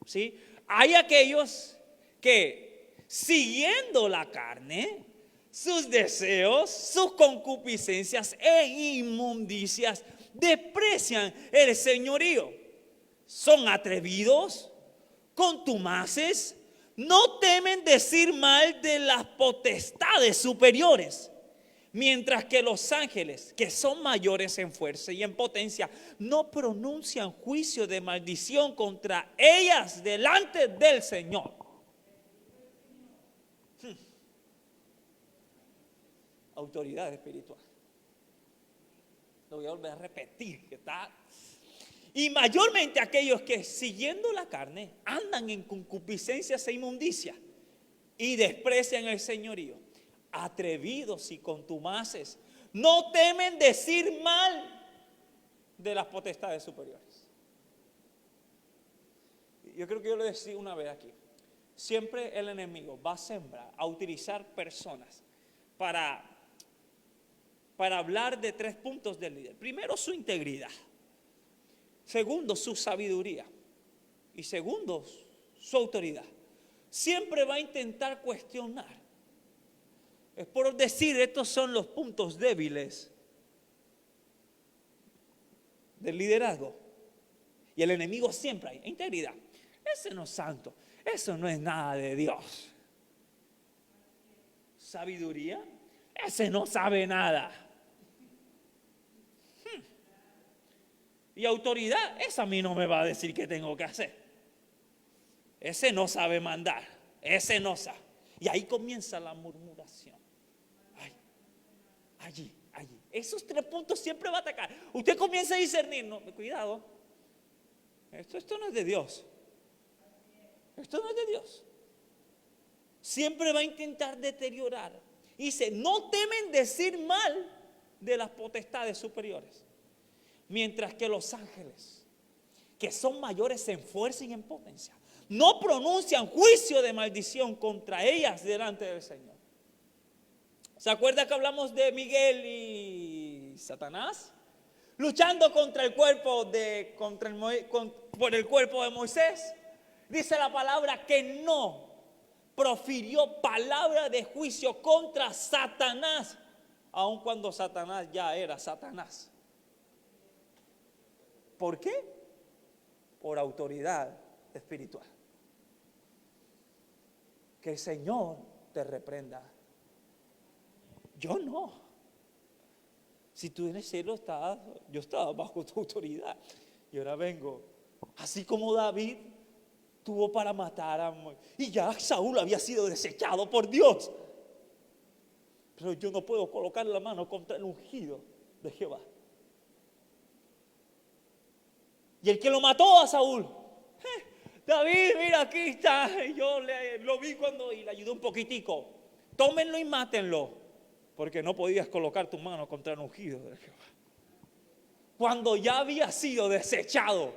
¿sí? Hay aquellos que siguiendo la carne, sus deseos, sus concupiscencias e inmundicias desprecian el señorío. Son atrevidos, contumaces, no temen decir mal de las potestades superiores, mientras que los ángeles, que son mayores en fuerza y en potencia, no pronuncian juicio de maldición contra ellas delante del Señor. Autoridad espiritual. Lo voy a volver a repetir, que está. Y mayormente aquellos que siguiendo la carne andan en concupiscencias e inmundicia y desprecian el señorío, atrevidos y contumaces, no temen decir mal de las potestades superiores. Yo creo que yo lo decía una vez aquí. Siempre el enemigo va a sembrar, a utilizar personas para hablar de 3 puntos del líder. Primero, su integridad. Segundo, su sabiduría. Y segundo, su autoridad. Siempre va a intentar cuestionar. Es por decir, estos son los puntos débiles del liderazgo. Y el enemigo siempre hay integridad. Ese no es santo. Eso no es nada de Dios. Sabiduría. Ese no sabe nada. Y autoridad, esa a mí no me va a decir qué tengo que hacer. Ese no sabe mandar. Ese no sabe. Y ahí comienza la murmuración. Allí. Esos 3 puntos siempre va a atacar. Usted comienza a discernir. No, cuidado. Esto no es de Dios. Esto no es de Dios. Siempre va a intentar deteriorar. Y dice, no temen decir mal de las potestades superiores. Mientras que los ángeles, que son mayores en fuerza y en potencia, no pronuncian juicio de maldición contra ellas delante del Señor. ¿Se acuerda que hablamos de Miguel y Satanás? Luchando contra el cuerpo por el cuerpo de Moisés. Dice la palabra que no profirió palabra de juicio contra Satanás, aun cuando Satanás ya era Satanás. ¿Por qué? Por autoridad espiritual. Que el Señor te reprenda. Yo no. Si tú en el cielo estabas, yo estaba bajo tu autoridad. Y ahora vengo. Así como David tuvo para matar a Moisés. Y ya Saúl había sido desechado por Dios. Pero yo no puedo colocar la mano contra el ungido de Jehová. Y el que lo mató a Saúl, David, mira, aquí está. Y yo lo vi y le ayudé un poquitico. tómenlo y mátenlo, porque no podías colocar tu mano contra el ungido de Jehová. Cuando ya había sido desechado.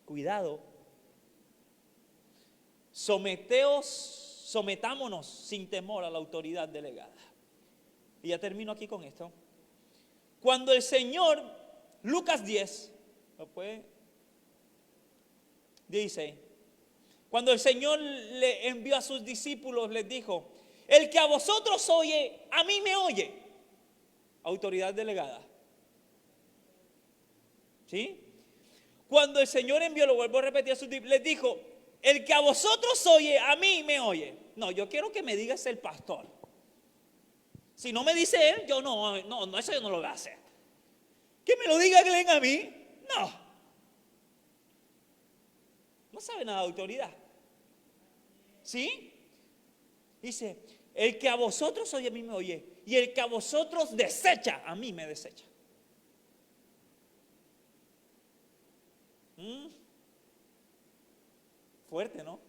Cuidado. Sometámonos sin temor a la autoridad delegada. Y ya termino aquí con esto. Cuando el Señor, Lucas 10, ¿lo puede? 16. Cuando el Señor le envió a sus discípulos, les dijo: el que a vosotros oye, a mí me oye. Autoridad delegada. ¿Sí? Cuando el Señor envió, lo vuelvo a repetir a sus discípulos, les dijo: el que a vosotros oye, a mí me oye. No, yo quiero que me digas el pastor. Si no me dice él, yo no, eso yo no lo voy a hacer. Que me lo diga Glenn a mí, no sabe nada de autoridad. ¿Sí? Dice: el que a vosotros oye, a mí me oye. Y el que a vosotros desecha, a mí me desecha. Fuerte, ¿no?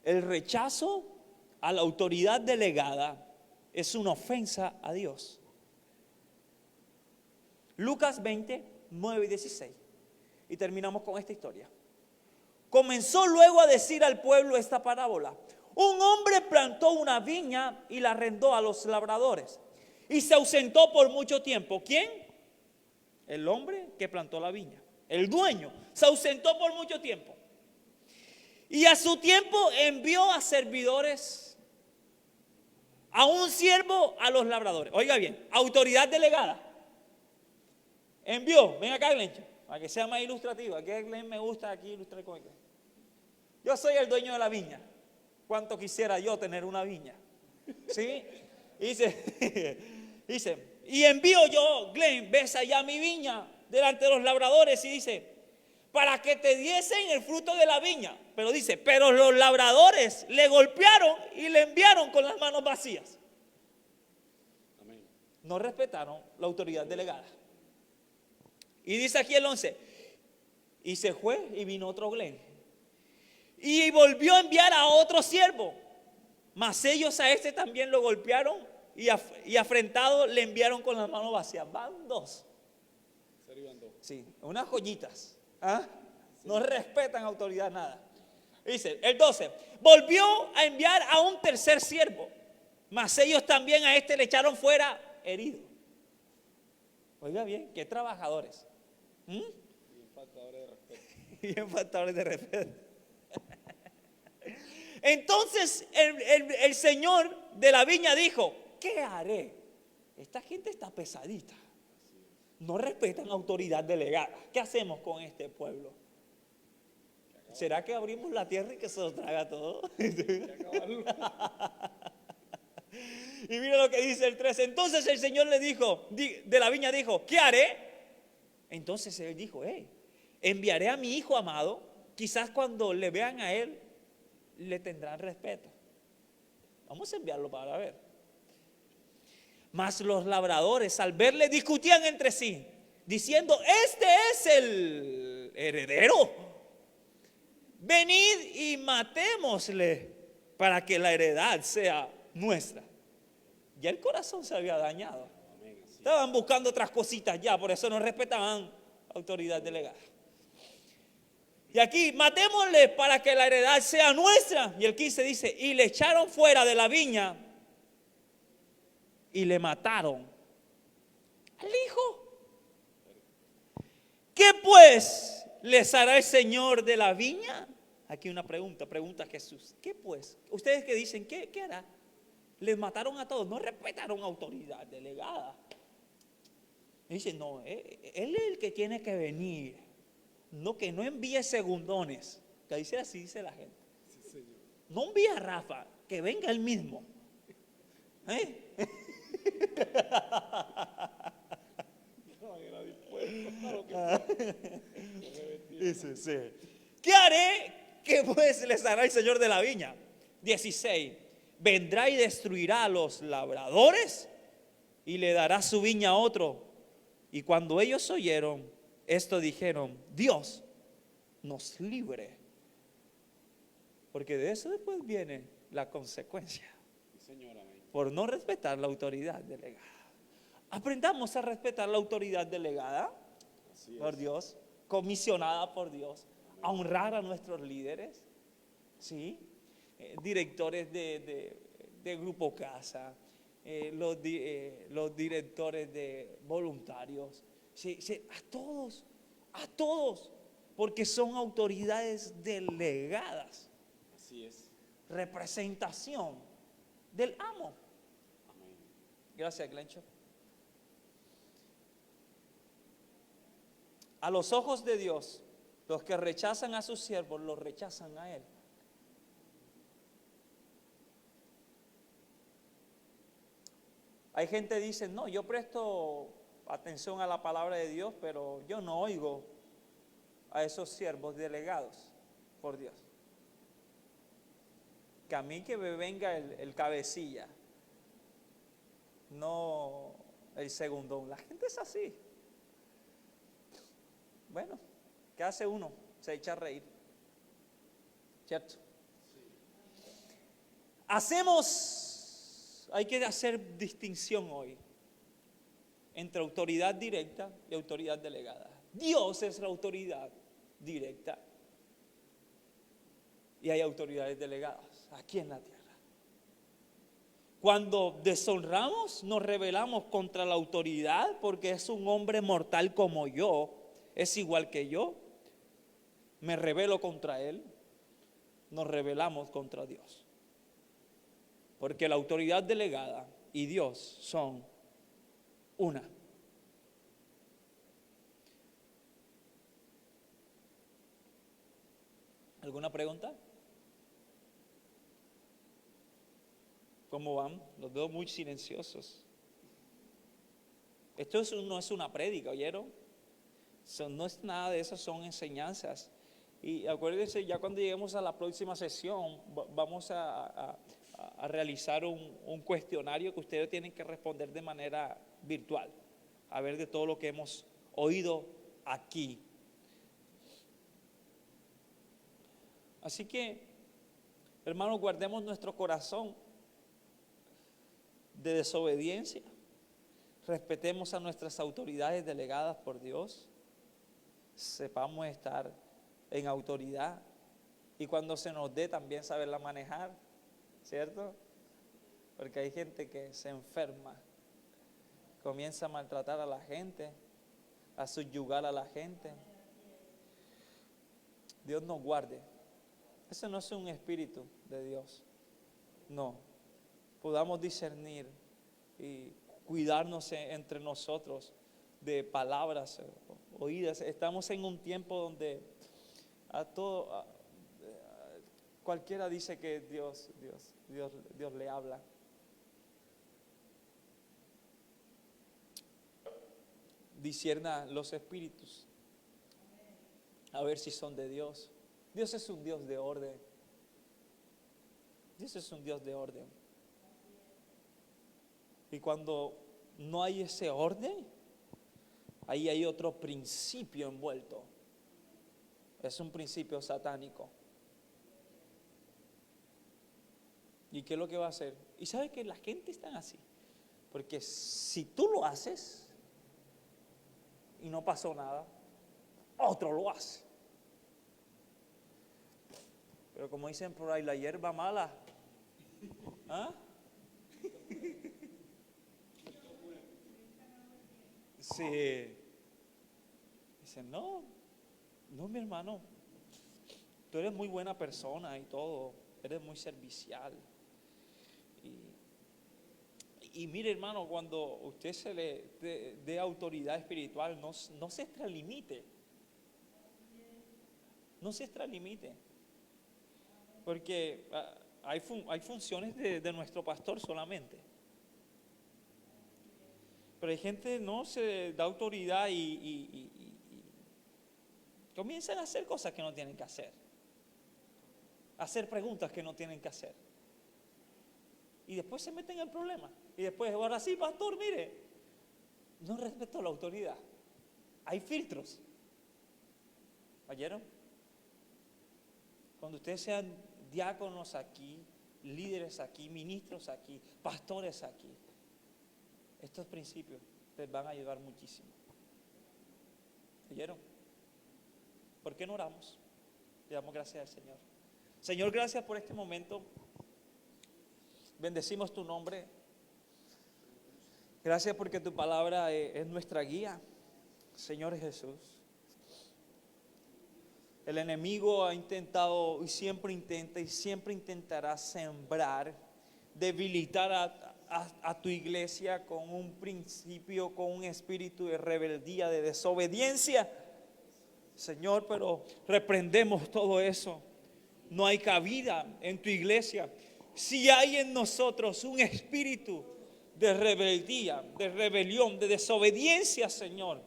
El rechazo a la autoridad delegada es una ofensa a Dios. Lucas 20, 9 y 16. Y terminamos con esta historia. Comenzó luego a decir al pueblo esta parábola: un hombre plantó una viña y la arrendó a los labradores, y se ausentó por mucho tiempo. ¿Quién? El hombre que plantó la viña. El dueño se ausentó por mucho tiempo. Y a su tiempo envió a servidores, a un siervo, a los labradores. Oiga bien, autoridad delegada. Envió, ven acá Glenn, para que sea más ilustrativo. Aquí Glenn me gusta aquí ilustrar con Glenn. Yo soy el dueño de la viña. ¿Cuánto quisiera yo tener una viña? ¿Sí? Dice, y envío yo, Glenn, ves allá mi viña delante de los labradores, y dice: para que te diesen el fruto de la viña. Pero dice: pero los labradores le golpearon y le enviaron con las manos vacías. Amén. No respetaron la autoridad delegada. Y dice aquí el 11: y se fue y vino otro Glenn, y volvió a enviar a otro siervo, mas ellos a este también lo golpearon y afrentado le enviaron con las manos vacías. Van dos. Sí, unas joyitas. ¿Ah? No respetan autoridad nada. Dice el 12: volvió a enviar a un tercer siervo, mas ellos también a este le echaron fuera herido. Oiga bien, qué trabajadores. Bien faltadores de respeto. Bien faltadores de respeto. Entonces el señor de la viña dijo: ¿qué haré? Esta gente está pesadita. No respetan autoridad delegada. ¿Qué hacemos con este pueblo? ¿Será que abrimos la tierra y que se lo traga todo? Y mira lo que dice el 13. Entonces el Señor le dijo, de la viña dijo: ¿qué haré? Entonces él dijo: enviaré a mi hijo amado. Quizás cuando le vean a él le tendrán respeto. Vamos a enviarlo para ver. Mas los labradores al verle discutían entre sí, diciendo: este es el heredero. Venid y matémosle para que la heredad sea nuestra. Ya el corazón se había dañado. Estaban buscando otras cositas ya, por eso no respetaban autoridad delegada. Y aquí: matémosle para que la heredad sea nuestra. Y el 15 dice: y le echaron fuera de la viña y le mataron al hijo. ¿Qué pues les hará el Señor de la viña? Aquí una pregunta Jesús. ¿Qué pues? Ustedes que dicen, ¿qué hará? Les mataron a todos, no respetaron autoridad delegada. Dicen: no, él es el que tiene que venir. No, que no envíe segundones. Que dice así, dice la gente. Sí, No envíe a Rafa, que venga él mismo. ¿Qué haré? ¿Qué pues les hará el Señor de la viña? 16. Vendrá y destruirá a los labradores y le dará su viña a otro. Y cuando ellos oyeron esto, dijeron: Dios nos libre Porque de eso después viene la consecuencia. Sí, Señor, amén. Por no respetar la autoridad delegada. Aprendamos a respetar la autoridad delegada Así por es. Dios, comisionada por Dios, a honrar a nuestros líderes, ¿sí? Directores de Grupo Casa, los directores de voluntarios, sí, sí, a todos, porque son autoridades delegadas, Así es. representación del amo. Amén. Gracias, Glencho. A los ojos de Dios, los que rechazan a sus siervos, los rechazan a Él. Hay gente que dice, no, yo presto atención a la palabra de Dios, pero yo no oigo a esos siervos delegados por Dios. Que a mí que me venga el cabecilla, no el segundón. La gente es así. Bueno, ¿qué hace uno? Se echa a reír. ¿Cierto? Hay que hacer distinción hoy entre autoridad directa y autoridad delegada. Dios es la autoridad directa y hay autoridades delegadas aquí en la tierra. Cuando deshonramos, nos rebelamos contra la autoridad porque es un hombre mortal como yo, es igual que yo. Me rebelo contra él, nos rebelamos contra Dios. Porque la autoridad delegada y Dios son una. ¿Alguna pregunta? ¿Cómo van? Los veo muy silenciosos. Esto no es una prédica, ¿oyeron? No es nada de eso, son enseñanzas. Y acuérdense, ya cuando lleguemos a la próxima sesión, vamos a realizar un cuestionario que ustedes tienen que responder de manera virtual, a ver de todo lo que hemos oído aquí. Así que, hermanos, guardemos nuestro corazón de desobediencia, respetemos a nuestras autoridades delegadas por Dios, sepamos estar en autoridad y cuando se nos dé también saberla manejar, ¿cierto? Porque hay gente que se enferma, comienza a maltratar a la gente, a subyugar a la gente. Dios nos guarde. Ese no es un espíritu de Dios. No. Podamos discernir y cuidarnos entre nosotros de palabras oídas. Estamos en un tiempo donde cualquiera dice que Dios le habla. Discierna los espíritus, a ver si son de Dios. Dios es un Dios de orden. Dios es un Dios de orden. Y cuando no hay ese orden, ahí hay otro principio envuelto. Es un principio satánico. ¿Y qué es lo que va a hacer? Y sabe que la gente está así. Porque si tú lo haces y no pasó nada, otro lo hace. Pero como dicen por ahí, la hierba mala. ¿Ah? Sí. Dicen, no, mi hermano, tú eres muy buena persona y todo, eres muy servicial. Y mire, hermano, cuando usted se le dé autoridad espiritual, no se extralimite. No se extralimite. Porque hay funciones de nuestro pastor solamente. Pero hay gente que no se da autoridad y comienzan a hacer cosas que no tienen que hacer. Hacer preguntas que no tienen que hacer. Y después se meten en problemas. Y después, ahora sí, pastor, mire, no respeto la autoridad. Hay filtros. ¿Oyeron? Cuando ustedes sean diáconos aquí, líderes aquí, ministros aquí, pastores aquí. Estos principios les van a ayudar muchísimo. ¿Oyeron? ¿Por qué no oramos? Le damos gracias al Señor. Señor, gracias por este momento. Bendecimos tu nombre. Gracias porque tu palabra es nuestra guía, Señor Jesús. El enemigo ha intentado y siempre intenta y siempre intentará sembrar, debilitar a tu iglesia con un principio, con un espíritu de rebeldía, de desobediencia. Señor, pero reprendemos todo eso. No hay cabida en tu iglesia. Si hay en nosotros un espíritu de rebeldía, de rebelión, de desobediencia, Señor,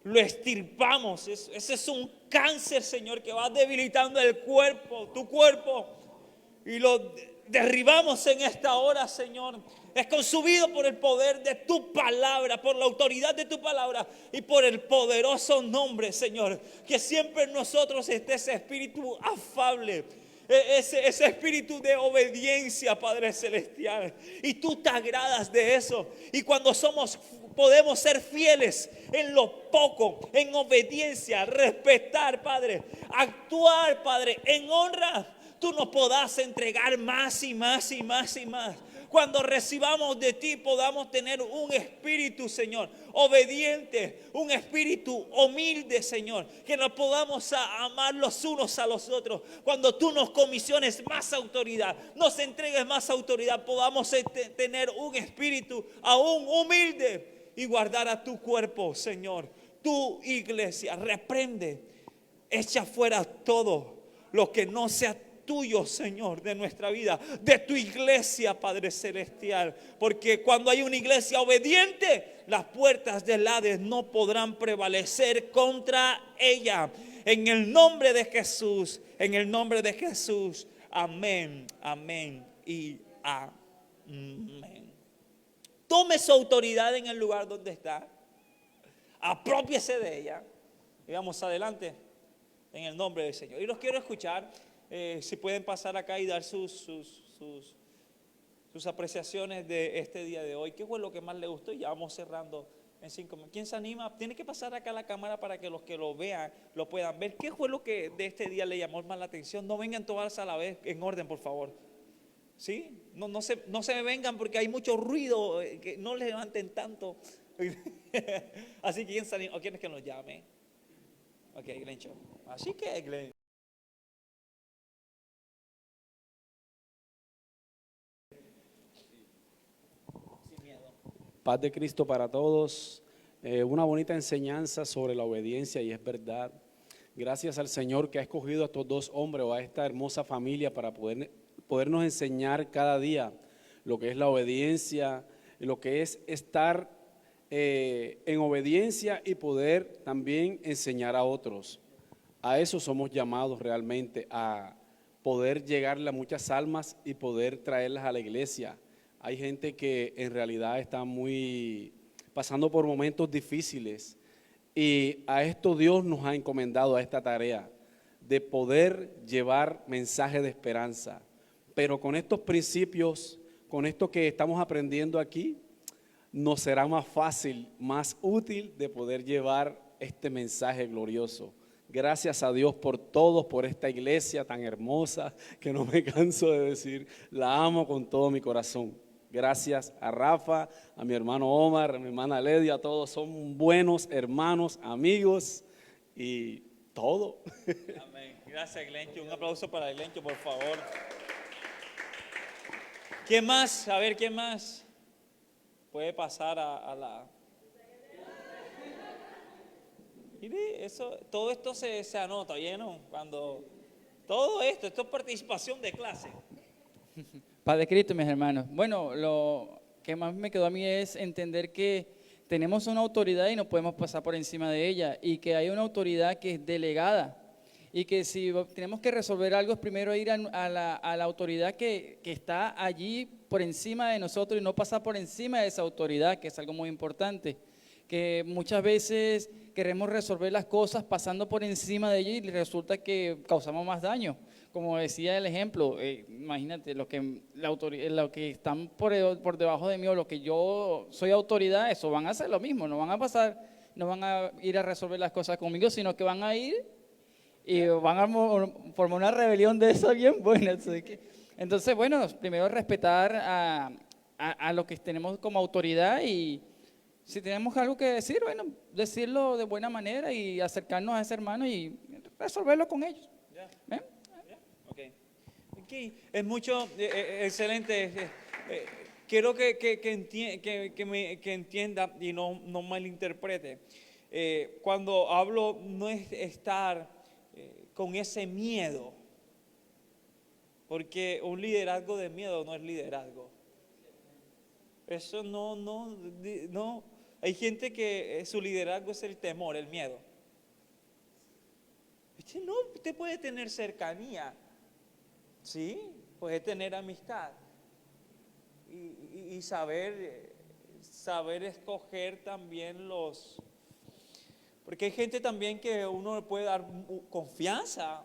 lo extirpamos. Ese es un cáncer, Señor, que va debilitando el cuerpo, tu cuerpo, y lo derribamos en esta hora, Señor. Es consumido por el poder de tu palabra, por la autoridad de tu palabra y por el poderoso nombre, Señor. Que siempre en nosotros esté ese espíritu afable, ese espíritu de obediencia, Padre Celestial. Y tú te agradas de eso. Y cuando podemos ser fieles en lo poco, en obediencia, respetar, Padre, actuar, Padre, en honra, tú nos podás entregar más y más y más y más. Cuando recibamos de ti podamos tener un espíritu, Señor, obediente, un espíritu humilde, Señor, que nos podamos amar los unos a los otros. Cuando tú nos comisiones más autoridad, nos entregues más autoridad, podamos tener un espíritu aún humilde y guardar a tu cuerpo, Señor, tu iglesia. Reprende, echa fuera todo lo que no sea tuyo, Señor, de nuestra vida, de tu iglesia, Padre Celestial. Porque cuando hay una iglesia obediente, las puertas del Hades no podrán prevalecer contra ella. En el nombre de Jesús, en el nombre de Jesús. Amén, amén y amén. Tome su autoridad en el lugar donde está. Aprópiese de ella. Y vamos adelante en el nombre del Señor. Y los quiero escuchar. Si pueden pasar acá y dar sus apreciaciones de este día de hoy. ¿Qué fue lo que más le gustó? Y ya vamos cerrando en 5 minutos. ¿Quién se anima? Tiene que pasar acá a la cámara para que los que lo vean lo puedan ver. ¿Qué fue lo que de este día le llamó más la atención? No vengan todas a la vez, en orden, por favor. ¿Sí? No se vengan porque hay mucho ruido, que no les levanten tanto. Así que ¿quién se anima? ¿O quién es que nos llame? Ok, Glencho. Así que Glencho. Paz de Cristo para todos. Una bonita enseñanza sobre la obediencia, y es verdad. Gracias al Señor que ha escogido a estos dos hombres o a esta hermosa familia para podernos enseñar cada día lo que es la obediencia, lo que es estar en obediencia y poder también enseñar a otros. A eso somos llamados realmente, a poder llegarle a muchas almas y poder traerlas a la iglesia. Hay gente que en realidad está pasando por momentos difíciles, y a esto Dios nos ha encomendado a esta tarea de poder llevar mensaje de esperanza. Pero con estos principios, con esto que estamos aprendiendo aquí, nos será más fácil, más útil de poder llevar este mensaje glorioso. Gracias a Dios por todos, por esta iglesia tan hermosa que no me canso de decir, la amo con todo mi corazón. Gracias a Rafa, a mi hermano Omar, a mi hermana Ledia, todos son buenos hermanos, amigos y todo. Amén. Gracias, Glencho. Un aplauso para Glencho, por favor. ¿Quién más? A ver, ¿quién más? Puede pasar a la... Mire, todo esto se anota, ¿oyeron? Todo esto es participación de clase. Padre Cristo, mis hermanos. Bueno, lo que más me quedó a mí es entender que tenemos una autoridad y no podemos pasar por encima de ella, y que hay una autoridad que es delegada, y que si tenemos que resolver algo es primero ir a la autoridad que está allí por encima de nosotros y no pasar por encima de esa autoridad, que es algo muy importante. Que muchas veces queremos resolver las cosas pasando por encima de ella y resulta que causamos más daño. como decía el ejemplo, imagínate, los que están por debajo de mí o los que yo soy autoridad, eso van a hacer lo mismo, no van a pasar, no van a ir a resolver las cosas conmigo, sino que van a ir y van a formar una rebelión de eso bien buena. Entonces, bueno, primero respetar a los que tenemos como autoridad y si tenemos algo que decir, bueno, decirlo de buena manera y acercarnos a ese hermano y resolverlo con ellos. ¿Ven? Okay. Aquí es mucho, excelente. Quiero que entienda y no malinterprete. Cuando hablo no es estar con ese miedo, porque un liderazgo de miedo no es liderazgo. Eso no. Hay gente que su liderazgo es el temor, el miedo. Usted puede tener cercanía, sí, puede tener amistad y saber escoger también porque hay gente también que uno le puede dar confianza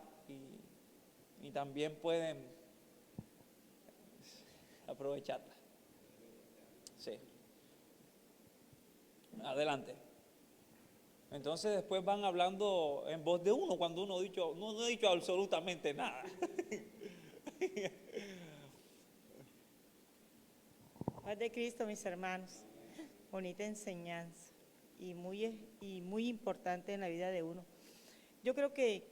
y también pueden aprovecharla. Sí. Adelante. Entonces después van hablando en voz de uno cuando uno no ha dicho absolutamente nada. Paz de Cristo, mis hermanos. Bonita enseñanza y muy importante en la vida de uno. Yo creo que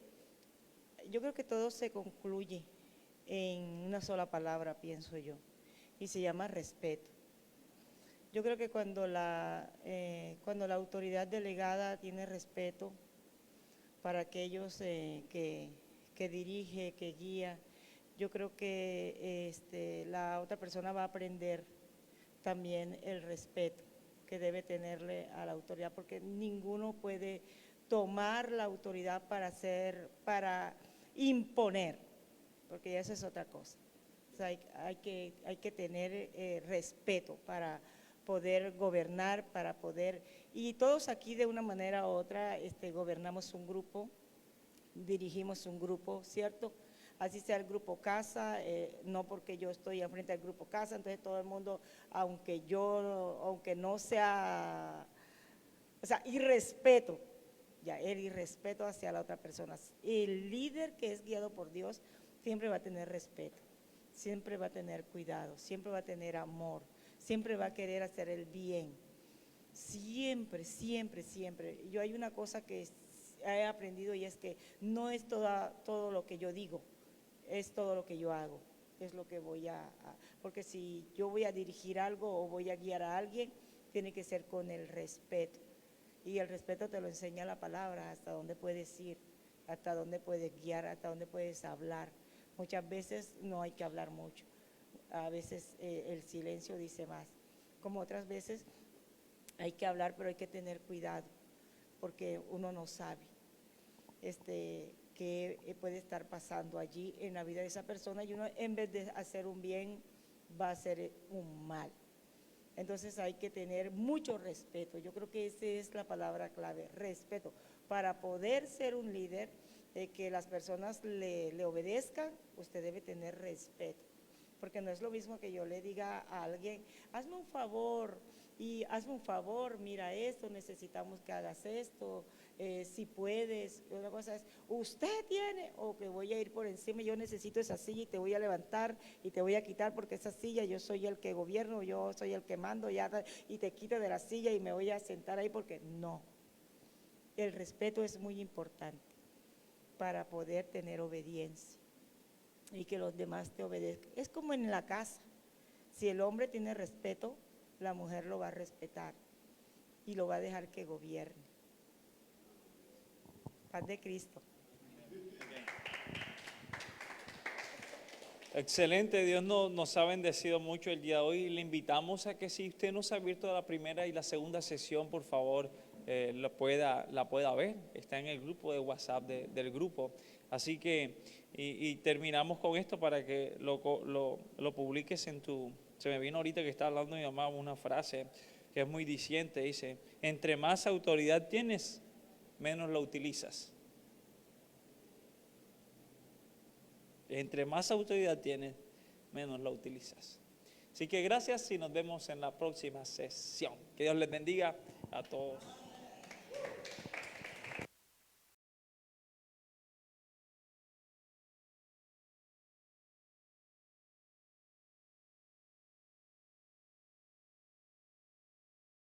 todo se concluye en una sola palabra, pienso yo, y se llama respeto. Yo creo que cuando la autoridad delegada tiene respeto para aquellos que dirige, que guía, yo creo que la otra persona va a aprender también el respeto que debe tenerle a la autoridad, porque ninguno puede tomar la autoridad para imponer, porque ya eso es otra cosa. O sea, hay que tener respeto para poder gobernar, y todos aquí de una manera u otra gobernamos un grupo, dirigimos un grupo, ¿cierto? Así sea el grupo casa, no porque yo estoy al frente del grupo casa, entonces todo el mundo, aunque no sea, o sea, irrespeto, el irrespeto hacia la otra persona. El líder que es guiado por Dios siempre va a tener respeto, siempre va a tener cuidado, siempre va a tener amor, siempre va a querer hacer el bien, siempre, siempre, siempre. Yo hay una cosa que he aprendido y es que no es todo lo que yo digo, es todo lo que yo hago, es lo que porque si yo voy a dirigir algo o voy a guiar a alguien, tiene que ser con el respeto, y el respeto te lo enseña la palabra, hasta dónde puedes ir, hasta dónde puedes guiar, hasta dónde puedes hablar. Muchas veces no hay que hablar mucho, a veces el silencio dice más, como otras veces hay que hablar, pero hay que tener cuidado, porque uno no sabe qué puede estar pasando allí en la vida de esa persona, y uno en vez de hacer un bien va a hacer un mal. Entonces hay que tener mucho respeto. Yo creo que esa es la palabra clave, respeto, para poder ser un líder, que las personas le obedezcan. Usted debe tener respeto, porque no es lo mismo que yo le diga a alguien, hazme un favor, mira esto, necesitamos que hagas esto, si puedes. Otra cosa es, usted tiene, o que voy a ir por encima, yo necesito esa silla y te voy a levantar y te voy a quitar porque esa silla yo soy el que gobierno, yo soy el que mando, y te quito de la silla y me voy a sentar ahí, porque no. El respeto es muy importante para poder tener obediencia y que los demás te obedezcan. Es como en la casa, si el hombre tiene respeto, la mujer lo va a respetar y lo va a dejar que gobierne. Paz de Cristo. Excelente, Dios nos ha bendecido mucho el día de hoy. Le invitamos a que si usted no se ha abierto la primera y la segunda sesión, por favor, la pueda ver. Está en el grupo de WhatsApp del grupo. Así que, y terminamos con esto para que lo publiques en tu... Se me vino ahorita que está hablando mi mamá una frase que es muy diciente, dice, entre más autoridad tienes, menos la utilizas. Entre más autoridad tienes, menos la utilizas. Así que gracias y nos vemos en la próxima sesión. Que Dios les bendiga a todos.